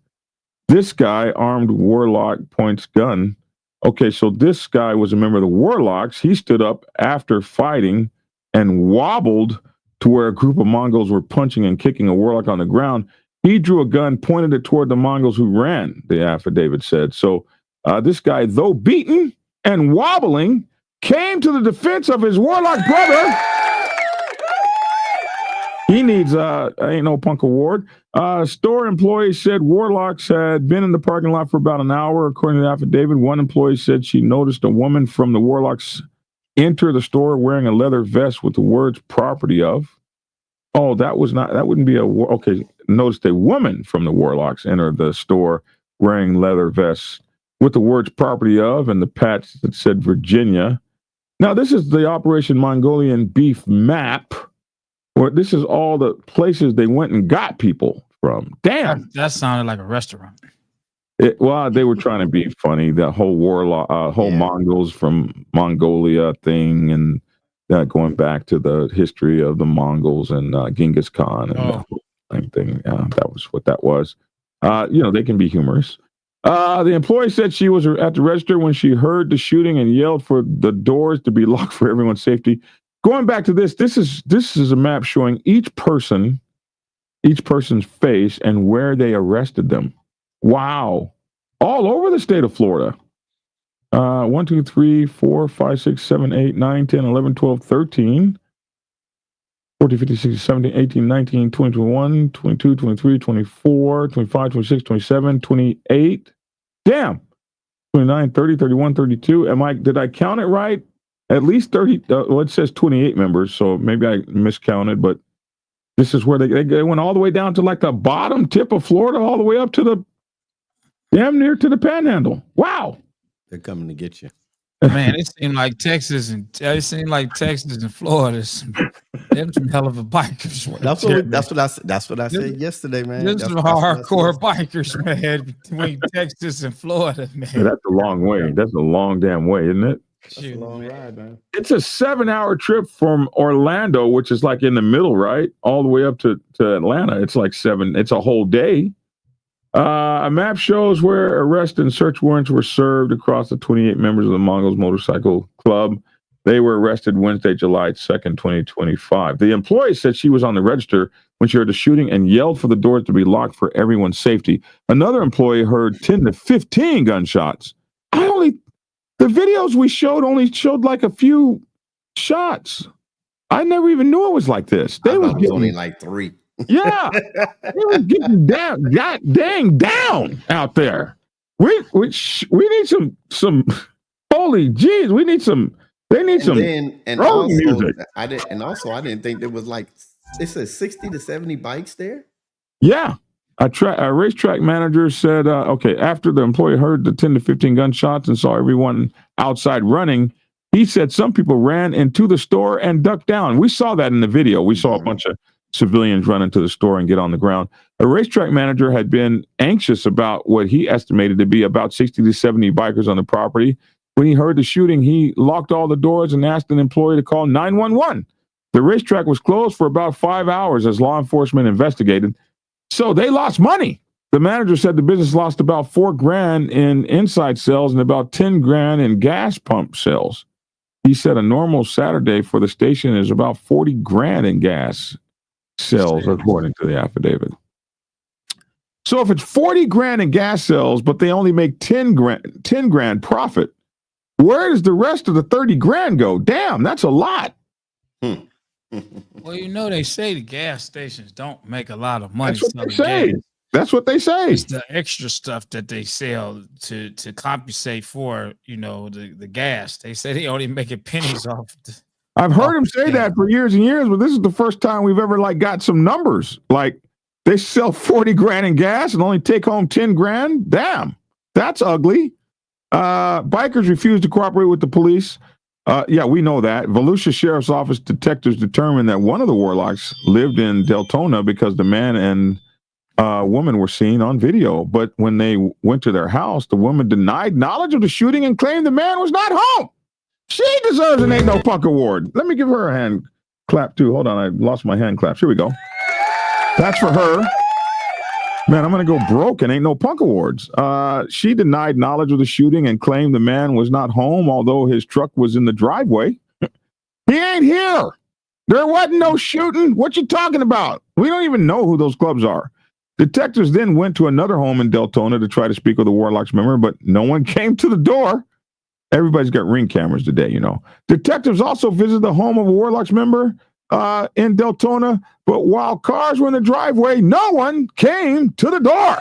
This guy, armed Warlock, points gun. Okay, so this guy was a member of the Warlocks. He stood up after fighting and wobbled to where a group of Mongols were punching and kicking a Warlock on the ground. He drew a gun, pointed it toward the Mongols who ran, the affidavit said. So this guy, though beaten and wobbling, came to the defense of his Warlock brother. He needs ain't no punk award. Store employees said Warlocks had been in the parking lot for about an hour. According to the affidavit, one employee said she noticed a woman from the Warlocks enter the store wearing a leather vest with the words property of. Oh, that wouldn't be okay. Noticed a woman from the Warlocks enter the store wearing leather vests with the words property of and the patch that said Virginia. Now, this is the Operation Mongolian Beef map. Where this is all the places they went and got people from. Damn. That sounded like a restaurant. Well, they were trying to be funny. The whole Mongols from Mongolia thing and going back to the history of the Mongols and Genghis Khan and the whole thing. That was what that was. They can be humorous. The employee said she was at the register when she heard the shooting and yelled for the doors to be locked for everyone's safety. Going back to this is a map showing each person's face and where they arrested them. Wow. All over the state of Florida. 1, 2, 3, 4, 5, 6, 7, 8, 9, 10, 11, 12, 13, 14, 15, 16, 17, 18, 19, 20, 21, 22, 23, 24, 25, 26, 27, 28. Damn. 29, 30, 31, 32. Did I count it right? At least 30. It says 28 members, so maybe I miscounted, but this is where they went all the way down to like the bottom tip of Florida, all the way up to the damn near to the Panhandle. Wow. They're coming to get you. Man, it seemed like Texas and Florida. Them some hell of a bikers. That's what I said yesterday, man. There's some hardcore bikers, man, between Texas and Florida, man. Yeah, that's a long way. That's a long damn way, isn't it? That's a long ride, man. It's a 7-hour trip from Orlando, which is like in the middle, right? All the way up to Atlanta. It's like 7. It's a whole day. A map shows where arrest and search warrants were served across the 28 members of the Mongols Motorcycle Club. They were arrested Wednesday, July 2nd, 2025. The employee said she was on the register when she heard the shooting and yelled for the doors to be locked for everyone's safety. Another employee heard 10 to 15 gunshots. The videos we showed only showed like a few shots. I never even knew it was like this. It was only like 3. Yeah, they were getting down out there. We need some. Holy jeez, we need some. They need some. And also, music. I didn't think there was like it says 60 to 70 bikes there. Yeah. A racetrack manager said, after the employee heard the 10 to 15 gunshots and saw everyone outside running, he said some people ran into the store and ducked down. We saw that in the video. We saw a bunch of civilians run into the store and get on the ground. A racetrack manager had been anxious about what he estimated to be about 60 to 70 bikers on the property. When he heard the shooting, he locked all the doors and asked an employee to call 911. The racetrack was closed for about 5 hours as law enforcement investigated. So they lost money. The manager said the business lost about $4,000 in inside sales and about $10,000 in gas pump sales. He said a normal Saturday for the station is about $40,000 in gas sales, according to the affidavit. So if it's 40 grand in gas sales, but they only make 10 grand profit, where does the rest of the 30 grand go? Damn, that's a lot. Well, you know, they say the gas stations don't make a lot of money. That's what they selling say. gas. That's what they say. It's the extra stuff that they sell to compensate for, you know, the gas. They say they only making pennies off. I've heard him say that for years and years, but this is the first time we've ever like got some numbers. Like they sell 40 grand in gas and only take home 10 grand. Damn, that's ugly. Bikers refuse to cooperate with the police. Yeah, we know that. Volusia Sheriff's Office detectives determined that one of the Warlocks lived in Deltona because the man and woman were seen on video. But when they went to their house, the woman denied knowledge of the shooting and claimed the man was not home. She deserves an Ain't No Punk award. Let me give her a hand clap too. Hold on, I lost my hand claps. Here we go. That's for her. Man, I'm going to go broke and Ain't No Punk awards. She denied knowledge of the shooting and claimed the man was not home, although his truck was in the driveway. He ain't here. There wasn't no shooting. What you talking about? We don't even know who those clubs are. Detectives then went to another home in Deltona to try to speak with a Warlocks member, but no one came to the door. Everybody's got Ring cameras today, you know. Detectives also visited the home of a Warlocks member in Deltona, but while cars were in the driveway, no one came to the door.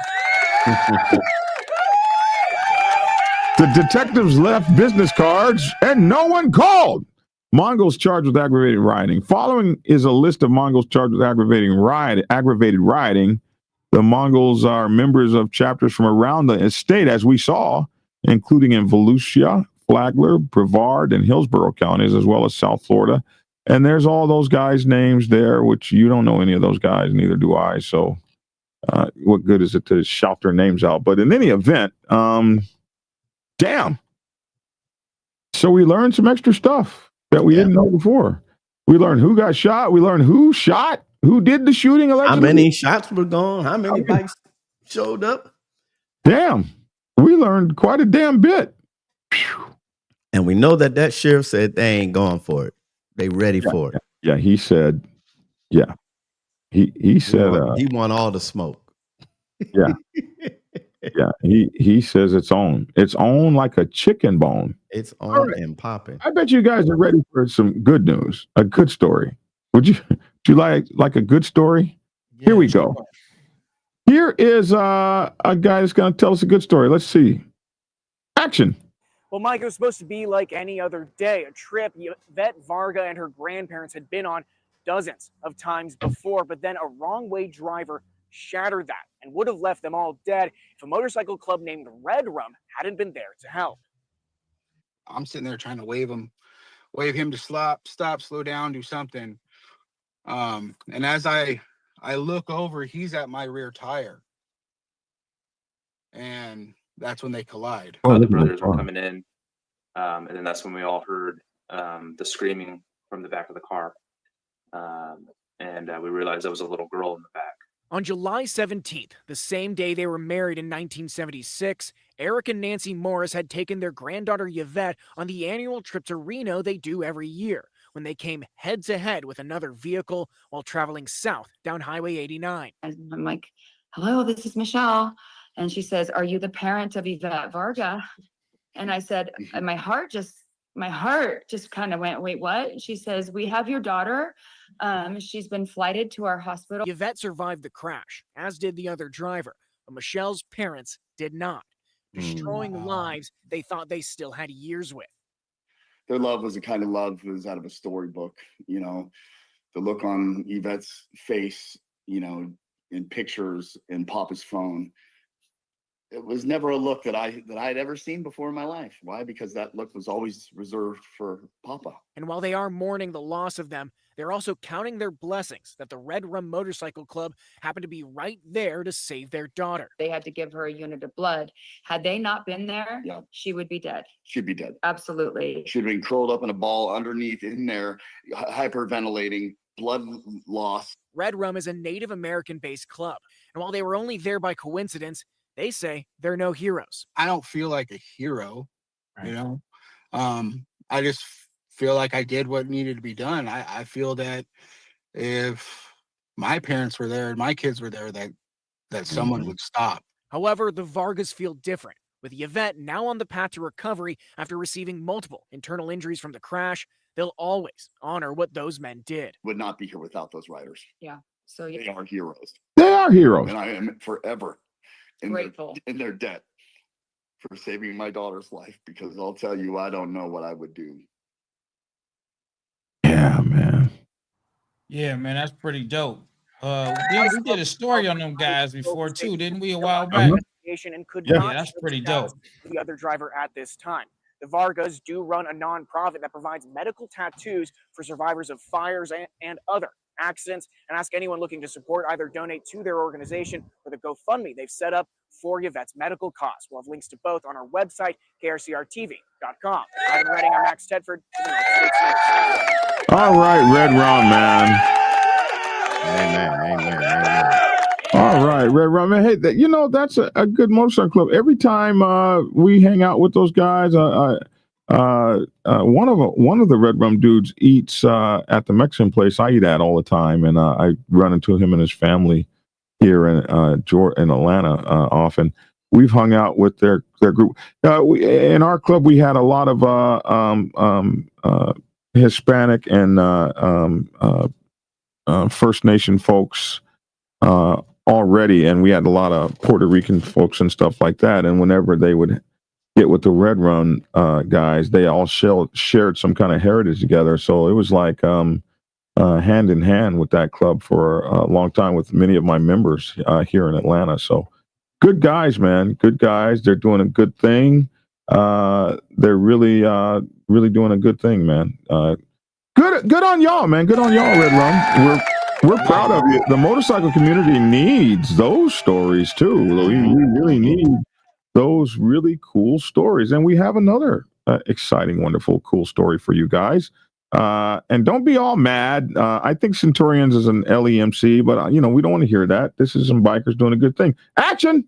The detectives left business cards and no one called. Mongols charged with aggravated rioting. Following is a list of Mongols charged with aggravated rioting. The Mongols are members of chapters from around the state, as we saw, including in Volusia, Flagler, Brevard, and Hillsborough counties, as well as South Florida. And there's all those guys' names there, which you don't know any of those guys, neither do I. So what good is it to shout their names out? But in any event, damn. So we learned some extra stuff that we didn't know before. We learned who got shot. We learned who shot, who did the shooting allegedly. How many shots were gone? How many bikes showed up? Damn. We learned quite a damn bit. And we know that sheriff said they ain't going for it. They ready for it. Yeah, he said, yeah. He said he want all the smoke. Yeah. Yeah. He says it's on. It's on like a chicken bone. It's on and popping. I bet you guys are ready for some good news, a good story. Would you like a good story? Here we go. Here is a guy that's going to tell us a good story. Let's see. Action. Well, Mike, it was supposed to be like any other day, a trip Yvette Varga and her grandparents had been on dozens of times before, but then a wrong-way driver shattered that and would have left them all dead if a motorcycle club named Red Rum hadn't been there to help. I'm sitting there trying to wave him to stop, slow down, do something. And as I look over, he's at my rear tire. And that's when they collide. The brothers were coming in, and then that's when we all heard the screaming from the back of the car. And we realized there was a little girl in the back. On July 17th, the same day they were married in 1976, Eric and Nancy Morris had taken their granddaughter Yvette on the annual trip to Reno they do every year, when they came head-to-head with another vehicle while traveling south down Highway 89. And I'm like, hello, this is Michelle. And she says, are you the parent of Yvette Varga? And I said, and my heart just kind of went, wait, what? She says, we have your daughter. She's been flighted to our hospital. Yvette survived the crash, as did the other driver, but Michelle's parents did not, destroying lives they thought they still had years with. Their love was the kind of love that was out of a storybook, you know, the look on Yvette's face, you know, in pictures in Papa's phone. It was never a look that I'd ever seen before in my life. Why? Because that look was always reserved for Papa. And while they are mourning the loss of them, they're also counting their blessings that the Red Rum Motorcycle Club happened to be right there to save their daughter. They had to give her a unit of blood. Had they not been there, Yeah. she would be dead. She'd be dead. Absolutely. She'd been curled up in a ball underneath in there, hyperventilating, blood loss. Red Rum is a Native American-based club, and while they were only there by coincidence, they say they're no heroes. I don't feel like a hero, you know. I just feel like I did what needed to be done. I feel that if my parents were there and my kids were there, that that someone would stop. However, the Vargas feel different, with Yvette now on the path to recovery after receiving multiple internal injuries from the crash. They'll always honor what those men did. Would not be here without those riders. Yeah. So They are heroes. They are heroes. And I am forever grateful. in their debt for saving my daughter's life, because I'll tell you, I don't know what I would do. Yeah, man. Yeah, man, that's pretty dope. We did a story on them guys before too, didn't we? A while back. And could Yeah. not Yeah, that's show pretty status dope. of the other driver at this time. The Vargas do run a nonprofit that provides medical tattoos for survivors of fires and other accidents, and ask anyone looking to support either donate to their organization or the GoFundMe they've set up for Yvette's medical costs. We'll have links to both on our website, krcrtv.com. I'm Reading, I'm Max Tedford. All right, Red Rum, man. Amen. All right, Red Rum, man. Hey, that's a good motorcycle club. Every time we hang out with those guys, one of the Red Rum dudes eats at the Mexican place I eat at all the time, and I run into him and his family here in Atlanta often. We've hung out with their group. In our club, we had a lot of Hispanic and First Nation folks already, and we had a lot of Puerto Rican folks and stuff like that. And whenever they would get with the Red Run guys, they all shared some kind of heritage together. So it was like hand in hand with that club for a long time with many of my members here in Atlanta. So good guys, man. Good guys. They're doing a good thing. They're really doing a good thing, man. Good on y'all, man. Good on y'all, Red Rum. We're proud of you. The motorcycle community needs those stories too. We really need those really cool stories. And we have another exciting, wonderful, cool story for you guys. And don't be all mad. I think Centurions is an LEMC, but we don't want to hear that. This is some bikers doing a good thing. Action!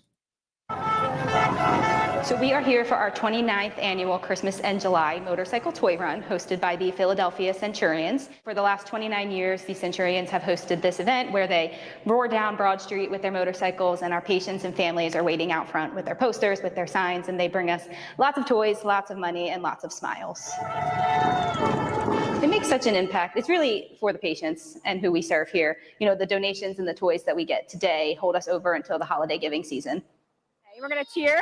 So we are here for our 29th annual Christmas and July motorcycle toy run hosted by the Philadelphia Centurions. For the last 29 years, the Centurions have hosted this event where they roar down Broad Street with their motorcycles, and our patients and families are waiting out front with their posters, with their signs, and they bring us lots of toys, lots of money, and lots of smiles. It makes such an impact. It's really for the patients and who we serve here. The donations and the toys that we get today hold us over until the holiday giving season. Okay, we're gonna cheer.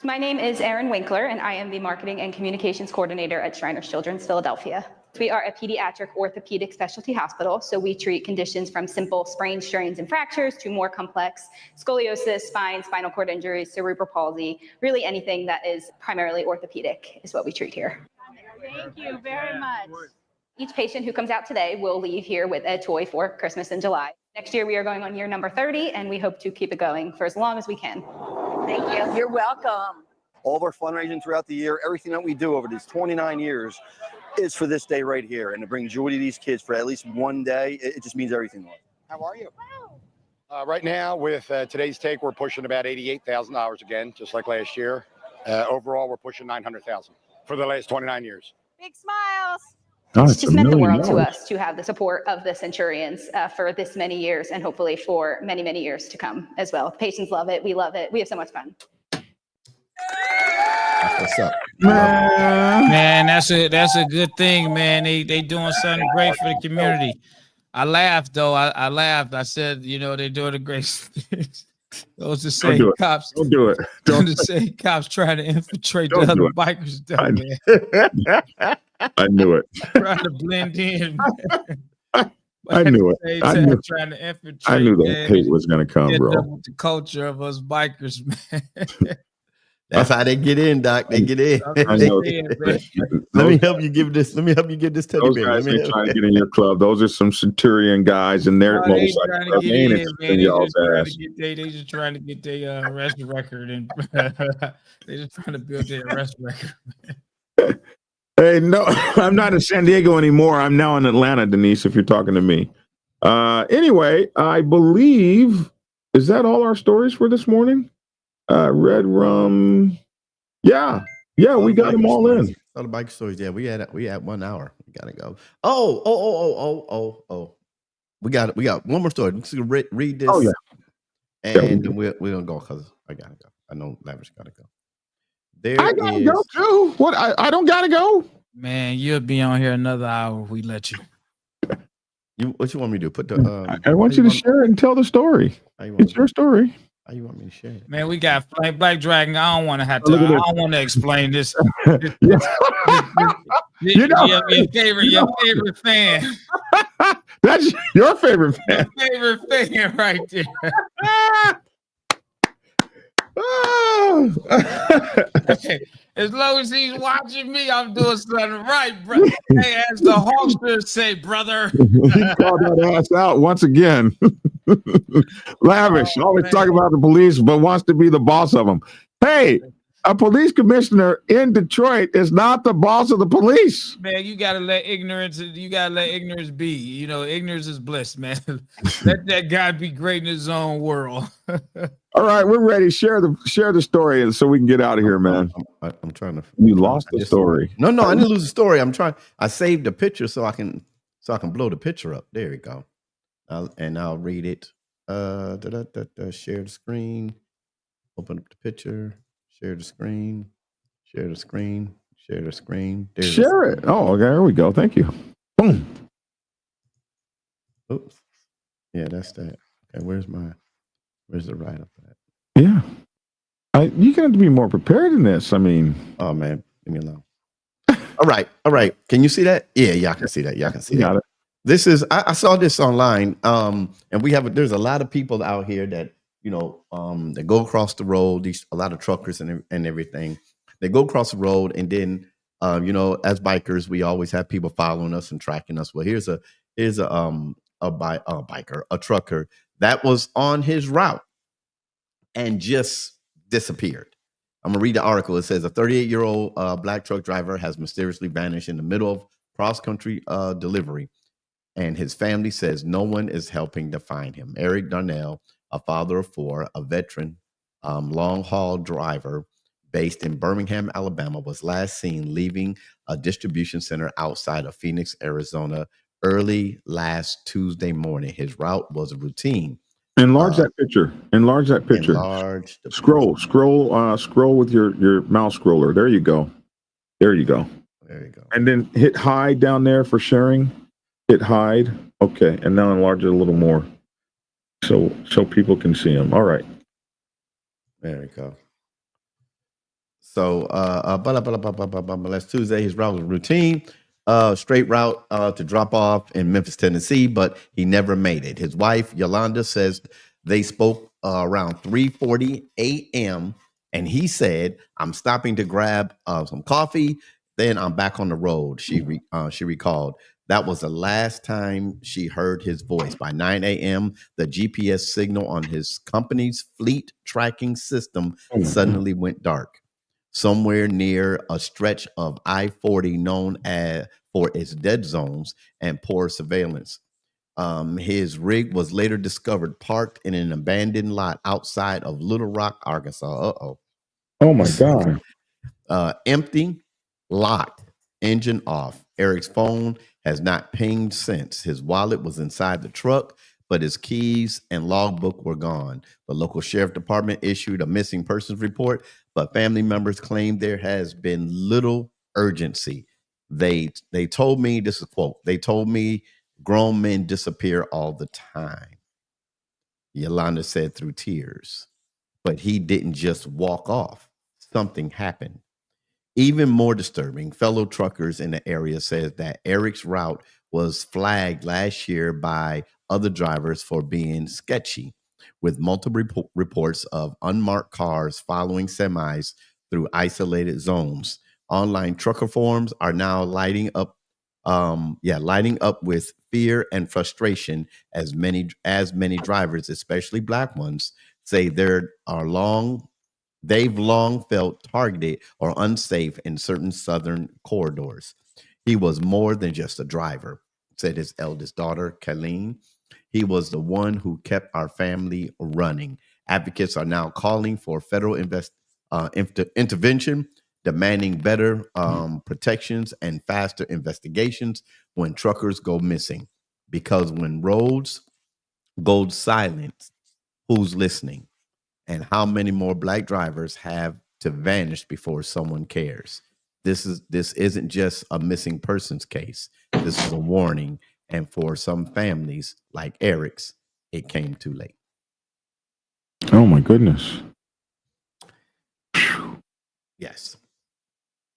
My name is Erin Winkler, and I am the Marketing and Communications Coordinator at Shriners Children's Philadelphia. We are a pediatric orthopedic specialty hospital, so we treat conditions from simple sprains, strains, and fractures to more complex scoliosis, spinal cord injuries, cerebral palsy, really anything that is primarily orthopedic is what we treat here. Thank you very much. Each patient who comes out today will leave here with a toy for Christmas in July. Next year, we are going on year number 30, and we hope to keep it going for as long as we can. Thank you. You're welcome. All of our fundraising throughout the year, everything that we do over these 29 years is for this day right here, and to bring joy to these kids for at least one day, it just means everything. How are you? Right now, with today's take, we're pushing about $88,000 again, just like last year. Overall, we're pushing $900,000 for the last 29 years. Big smiles. It's just meant the world to us to have the support of the Centurions for this many years, and hopefully for many, many years to come as well. The patients love it. We love it. We have so much fun. What's up? Man, that's a good thing, man. They doing something great for the community. I laughed though. I laughed. I said, they're doing a great thing. Those the same cops. Don't do it. Don't the same cops trying to infiltrate the other bikers down there. I knew it. Trying to blend in. I knew it. I knew, trying to infiltrate. I knew that hate was going to come, bro. With the culture of us bikers, man. That's how they get in, Doc. They get in. I know. Let me help you give this. Let me help you get this teddy Those bear. guys ain't trying to get in your club. Those are some Centurion guys, and they're motorcycle club. They ain't interested in y'all's ass. They just trying to get their arrest record, and they just trying to build their arrest record. Hey, no, I'm not in San Diego anymore. I'm now in Atlanta, Denise, if you're talking to me. Anyway, I believe, is that all our stories for this morning? Red Rum. Yeah, we got them all in. All the bike stories. Yeah, we had 1 hour. We gotta go. Oh. We got one more story. Let's read this. Oh, yeah. And then we're gonna go because I gotta go. I know Lavish gotta go. I gotta go too. What? I don't gotta go. Man, you'll be on here another hour if we let you. What you want me to do? Put the I want you to share it and tell the story. It's your story. How you want me to share it? Man, we got Black Dragon. I don't want to have Oh, to. look at I this. don't want to explain this. You know- Your favorite fan. That's your favorite fan. Your favorite fan right there. As long as he's watching me, I'm doing something right, bro. Hey, as the Hawksters say, brother. He called that ass out once again. Lavish, always talk about the police, but wants to be the boss of them. Hey, a police commissioner in Detroit is not the boss of the police. Man, you gotta let ignorance be. You know, ignorance is bliss, man. Let that guy be great in his own world. All right, we're ready. Share the story so we can get out of here, man. I'm trying to. You lost the story. No, I didn't lose the story. I saved the picture so I can blow the picture up. There we go. I'll read it. Share the screen. Open up the picture. Share the screen. Share the screen. Share the screen. Share it. Oh, okay, there we go. Thank you. Boom. Oops. Yeah, that's that. Okay, where's the write up at? Yeah. You're gonna have to be more prepared than this. I mean, oh man, leave me alone. All right. Can you see that? Yeah, y'all can see that. Y'all can see that. it. This is I saw this online. And there's a lot of people out here that that go across the road. A lot of truckers and everything. They go across the road, and then as bikers, we always have people following us and tracking us. Well, here's a trucker that was on his route and just disappeared. I'm gonna read the article. It says a 38-year-old black truck driver has mysteriously vanished in the middle of cross-country delivery, and his family says no one is helping to find him. Eric Darnell, a father of four, a veteran long-haul driver based in Birmingham, Alabama, was last seen leaving a distribution center outside of Phoenix, Arizona, early last Tuesday morning. His route was a routine. Enlarge that picture. Enlarge that picture. Enlarge the scroll with your mouse scroller. There you go. There you go. And then hit hide down there for sharing. Hit hide. Okay, and now enlarge it a little more, so people can see them. All right. There we go. So, last Tuesday, his route was routine. Straight route to drop off in Memphis, Tennessee, but he never made it. His wife, Yolanda, says they spoke around 3:40 a.m. and he said, "I'm stopping to grab some coffee, then I'm back on the road." She recalled that was the last time she heard his voice. By 9 a.m., the GPS signal on his company's fleet tracking system suddenly went dark. Somewhere near a stretch of I-40 known for its dead zones and poor surveillance. His rig was later discovered parked in an abandoned lot outside of Little Rock, Arkansas. Oh my God. Empty, locked, engine off. Eric's phone has not pinged since. His wallet was inside the truck, but his keys and logbook were gone. The local sheriff department issued a missing persons report, but family members claim there has been little urgency. They told me, this is a quote, they told me grown men disappear all the time, Yolanda said through tears. But he didn't just walk off. Something happened. Even more disturbing, fellow truckers in the area says that Eric's route was flagged last year by other drivers for being sketchy, with multiple reports of unmarked cars following semis through isolated zones. Online trucker forums are now lighting up with fear and frustration as many drivers, especially black ones, say they've long felt targeted or unsafe in certain southern corridors. He was more than just a driver, said his eldest daughter, Kayleen. He was the one who kept our family running. Advocates are now calling for federal intervention, demanding better protections and faster investigations when truckers go missing. Because when roads go silent, who's listening, and how many more black drivers have to vanish before someone cares. This isn't just a missing persons case. This is a warning, and for some families like Eric's, it came too late. Oh my goodness. Yes.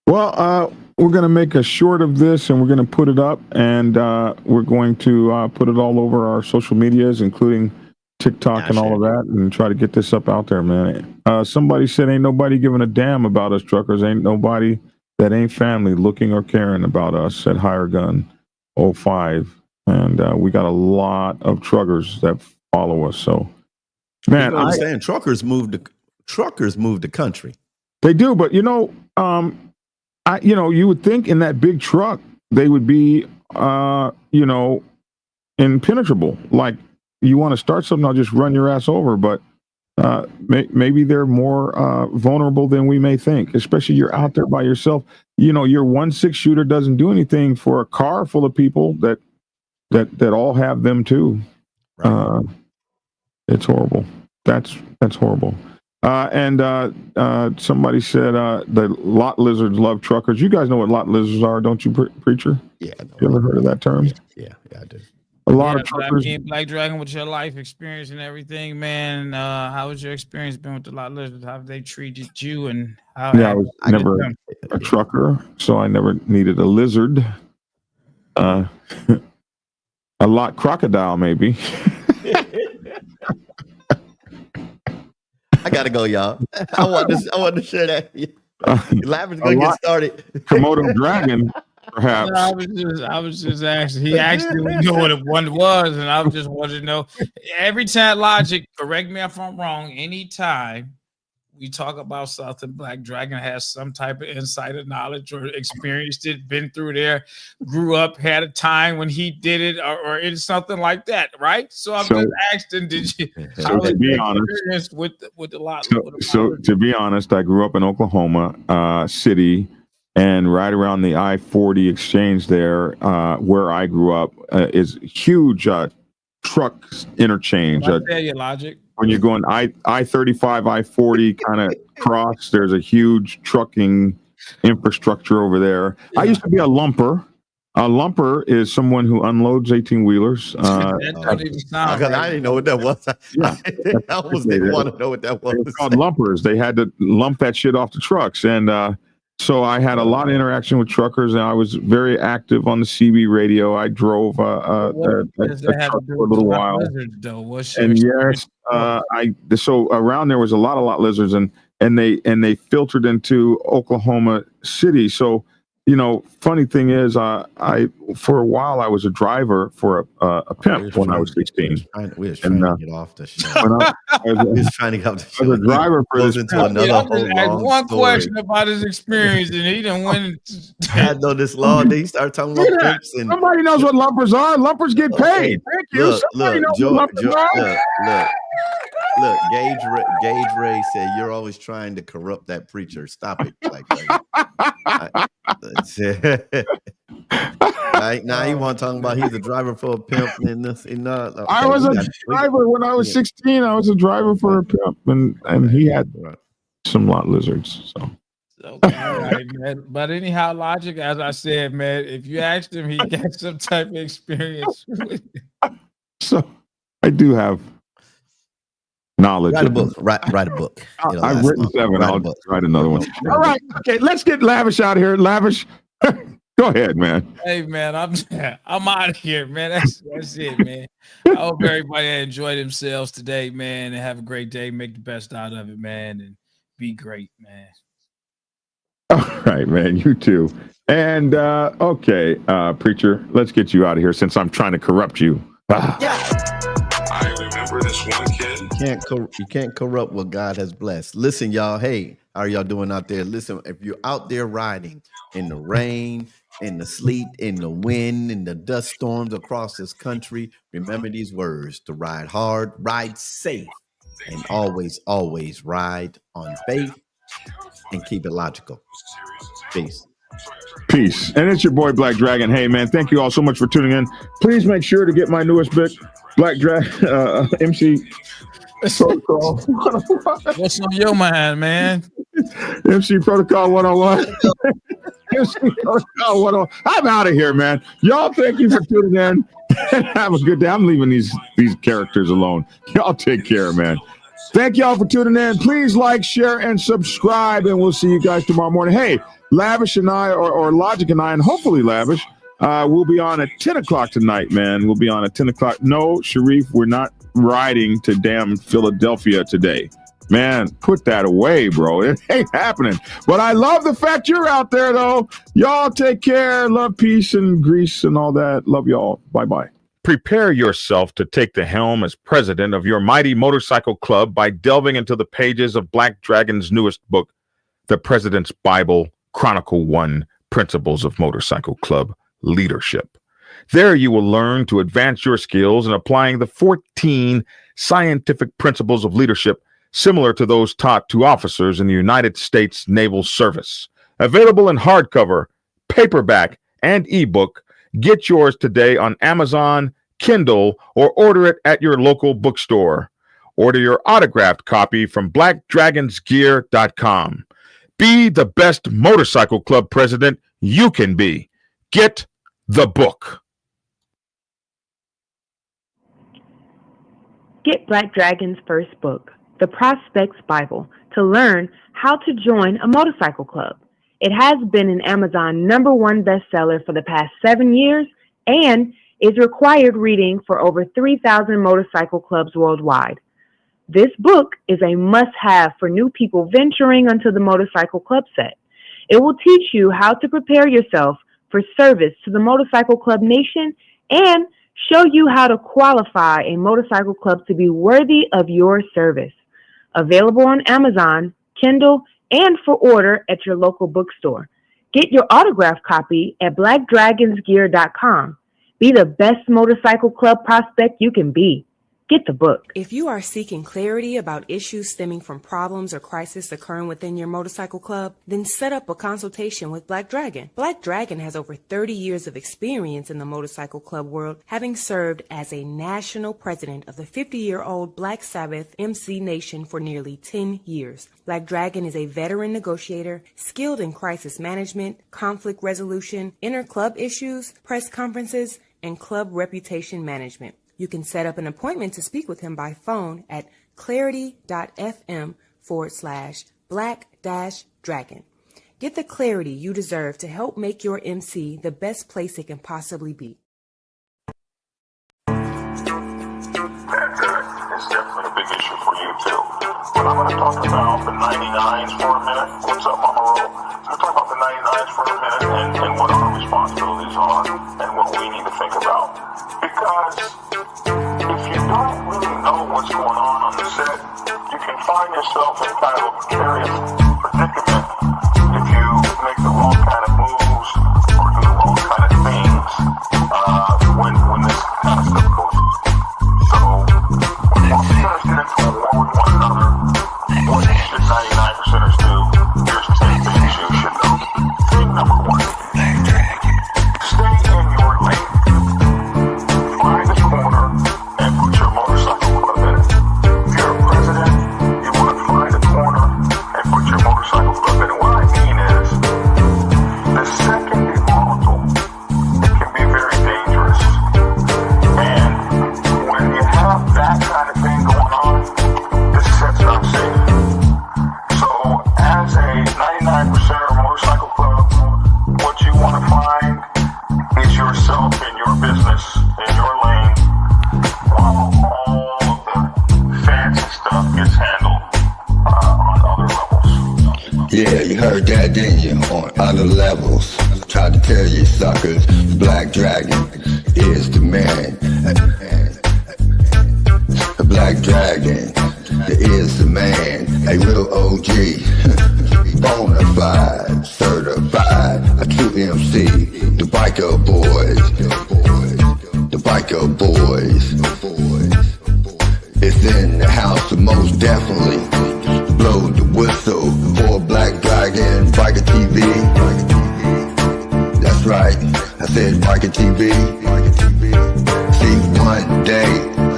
Well, we're going to make a short of this, and we're going to put it up, and we're going to put it all over our social medias, including TikTok and all of that, and try to get this up out there, man. Somebody said, ain't nobody giving a damn about us truckers. Ain't nobody that ain't family looking or caring about us at Higher Gun 05. And we got a lot of truckers that follow us. So, man, I understand truckers move the country. They do, but you know, you would think in that big truck they would be, impenetrable. Like, you want to start something, I'll just run your ass over. But maybe they're more vulnerable than we may think. Especially you're out there by yourself. You know, your 1.6 shooter doesn't do anything for a car full of people that all have them too. Right. It's horrible. That's horrible. And somebody said the lot lizards love truckers. You guys know what lot lizards are, don't you, Preacher? Yeah. You ever heard of that term? Yeah, I do. A lot of truckers. Black Dragon, with your life experience and everything, man. How has your experience been with the lot lizards? How have they treated you? And how? Yeah, I was never a trucker, so I never needed a lizard. A lot crocodile, maybe. I gotta go, y'all. I want to share that. Lavin's gonna get started. Komodo dragon, perhaps. No, I was just asking. He actually knew what it was, and I just wanted to know. Every time, Logic, correct me if I'm wrong. Anytime we talk about something, Black Dragon has some type of insider knowledge or experienced it, been through there, grew up, had a time when he did it, or it's something like that, right? So I'm just asking, did you? So to be honest, with the lot. So to be honest, I grew up in Oklahoma City, and right around the I-40 exchange there, where I grew up, is huge truck interchange. I tell you, Logic. When you're going I-35, I-40 kind of cross, there's a huge trucking infrastructure over there. Yeah. I used to be a lumper. A lumper is someone who unloads 18-wheelers. I didn't know what that was. I almost didn't want to know what that was. It's called lumpers. They had to lump that shit off the trucks. And so I had a lot of interaction with truckers, and I was very active on the CB radio. I drove a truck for a little while. And yes, so around there was a lot lizards, and they filtered into Oklahoma City. So, you know, funny thing is, I for a while I was a driver for a pimp when I was 16. We were trying to get off the show. I was trying to get off the show. I was a driver for this into another whole long one story. question about his experience, and he didn't win. I know this law. Then he started talking about pimps. And somebody knows what lumpers are. Lumpers get paid. Thank you. Somebody knows what lumpers are. Look, Gage Ray said, "You're always trying to corrupt that preacher. Stop it." Right now, you want to talk about he's a driver for a pimp and this and that. Okay, I was a driver when I was 16. I was a driver for a pimp, and he had some lot lizards. So. Okay, all right, man. But anyhow, Logic, as I said, man, if you asked him, he got some type of experience. So I do have knowledge. Write a book. Write a book. I've written 7. I'll write another one. All right. Okay. Let's get Lavish out of here. Lavish, go ahead, man. Hey, man, I'm out of here, man. That's it, man. I hope everybody enjoyed themselves today, man, and have a great day. Make the best out of it, man, and be great, man. All right, man. You too. And okay, Preacher, let's get you out of here since I'm trying to corrupt you. I remember this one kid. You can't corrupt what God has blessed. Listen, y'all. Hey, how are y'all doing out there? Listen, if you're out there riding in the rain, in the sleet, in the wind, in the dust storms across this country, remember these words: to ride hard, ride safe, and always, always ride on faith, and keep it logical. Peace. Peace. And it's your boy, Black Dragon. Hey, man, thank you all so much for tuning in. Please make sure to get my newest book, Black Dragon MC Protocol 101. What's on your mind, man? MC Protocol 101. MC Protocol 101. I'm out of here, man. Y'all, thank you for tuning in. Have a good day. I'm leaving these characters alone. Y'all take care, man. Thank y'all for tuning in. Please like, share, and subscribe, and we'll see you guys tomorrow morning. Hey, Lavish and I, or Logic and I, and hopefully Lavish, we'll be on at 10 o'clock tonight, man. We'll be on at 10 o'clock. No, Sharif, we're not riding to damn Philadelphia today. Man, put that away, bro. It ain't happening. But I love the fact you're out there, though. Y'all take care. Love, peace, and grease and all that. Love y'all. Bye-bye. Prepare yourself to take the helm as president of your mighty motorcycle club by delving into the pages of Black Dragon's newest book, The President's Bible, Chronicle 1, Principles of Motorcycle Club Leadership. There you will learn to advance your skills in applying the 14 scientific principles of leadership similar to those taught to officers in the United States Naval Service. Available in hardcover, paperback, and ebook. Get yours today on Amazon, Kindle, or order it at your local bookstore. Order your autographed copy from blackdragonsgear.com. Be the best motorcycle club president you can be. Get the book. Get Black Dragon's first book, The Prospect's Bible, to learn how to join a motorcycle club. It has been an Amazon #1 bestseller for the past 7 years and is required reading for over 3,000 motorcycle clubs worldwide. This book is a must-have for new people venturing onto the motorcycle club set. It will teach you how to prepare yourself for service to the motorcycle club nation and show you how to qualify a motorcycle club to be worthy of your service. Available on Amazon, Kindle, and for order at your local bookstore. Get your autographed copy at blackdragonsgear.com. Be the best motorcycle club prospect you can be. Get the book. If you are seeking clarity about issues stemming from problems or crises occurring within your motorcycle club, then set up a consultation with Black Dragon. Black Dragon has over 30 years of experience in the motorcycle club world, having served as a national president of the 50-year-old Black Sabbath MC Nation for nearly 10 years. Black Dragon is a veteran negotiator, skilled in crisis management, conflict resolution, inter-club issues, press conferences, and club reputation management. You can set up an appointment to speak with him by phone at clarity.fm/black-dragon. Get the clarity you deserve to help make your MC the best place it can possibly be. It's definitely a big issue for you too. But I'm going to talk about the 99s for a minute. What's up, Mama Roll? I'm going to talk about the 99s for a minute and what our responsibilities are and what we need to think about. Because if you don't really know what's going on the set, you can find yourself in kind of a precarious predicament if you make the wrong kind of moves or do the wrong kind of things when this kind of stuff goes on. So when officers get into a war with one another, what should 99%ers do? Here's 10 things you should know. Thing number 1, stay in your lane. Find a corner and put your motorcycle club in it. If you're a president, you want to find a corner and put your motorcycle club in it. What I mean is, the second you volatile, it can be very dangerous. And when you have that kind of thing going on, this set's not safe. So as a 99%er motorcycle club, what you want to find is yourself in your business, in your lane, while all of the fancy stuff gets handled on other levels. Yeah, you heard that, didn't you? On other levels. Tried to tell you suckers, Black Dragon is the man. The Black Dragon is the man. A real OG. Bonafide, certified, a true MC. The Biker Boys. The Biker Boys. It's in the house, most definitely. Blow the whistle for Black Dragon, Biker TV. That's right, I said Biker TV. See, one day,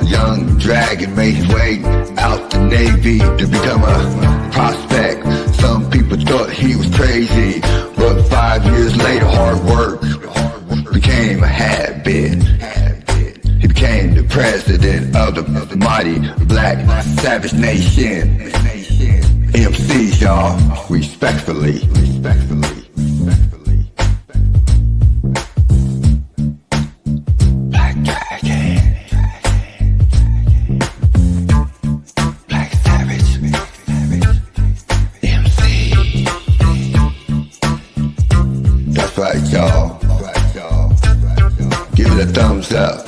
young dragon made his way out Navy to become a prospect. Some people thought he was crazy, but 5 years later, hard work became a habit. He became the president of the mighty Black Savage Nation. MCs, y'all, respectfully. Black Dragon. Black Savage. MC. That's right, y'all. Give it a thumbs up.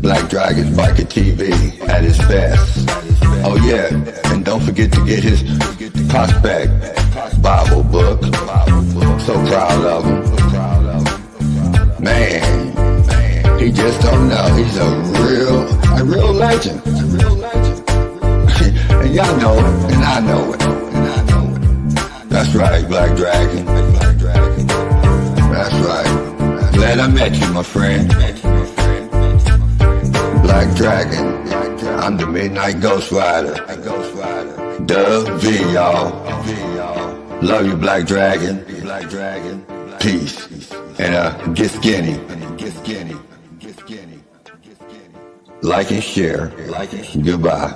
Black Dragon Biker TV at his best. Oh yeah, and don't forget to get his prospect Bible book. So proud of him. Man, he just don't know. He's a real legend. And y'all know it, and I know it. That's right, Black Dragon. That's right. Glad I met you, my friend. Black Dragon. I'm the Midnight Ghost Rider. Dub V, y'all. Love you, Black Dragon. Peace. And get skinny. Like and share. Goodbye.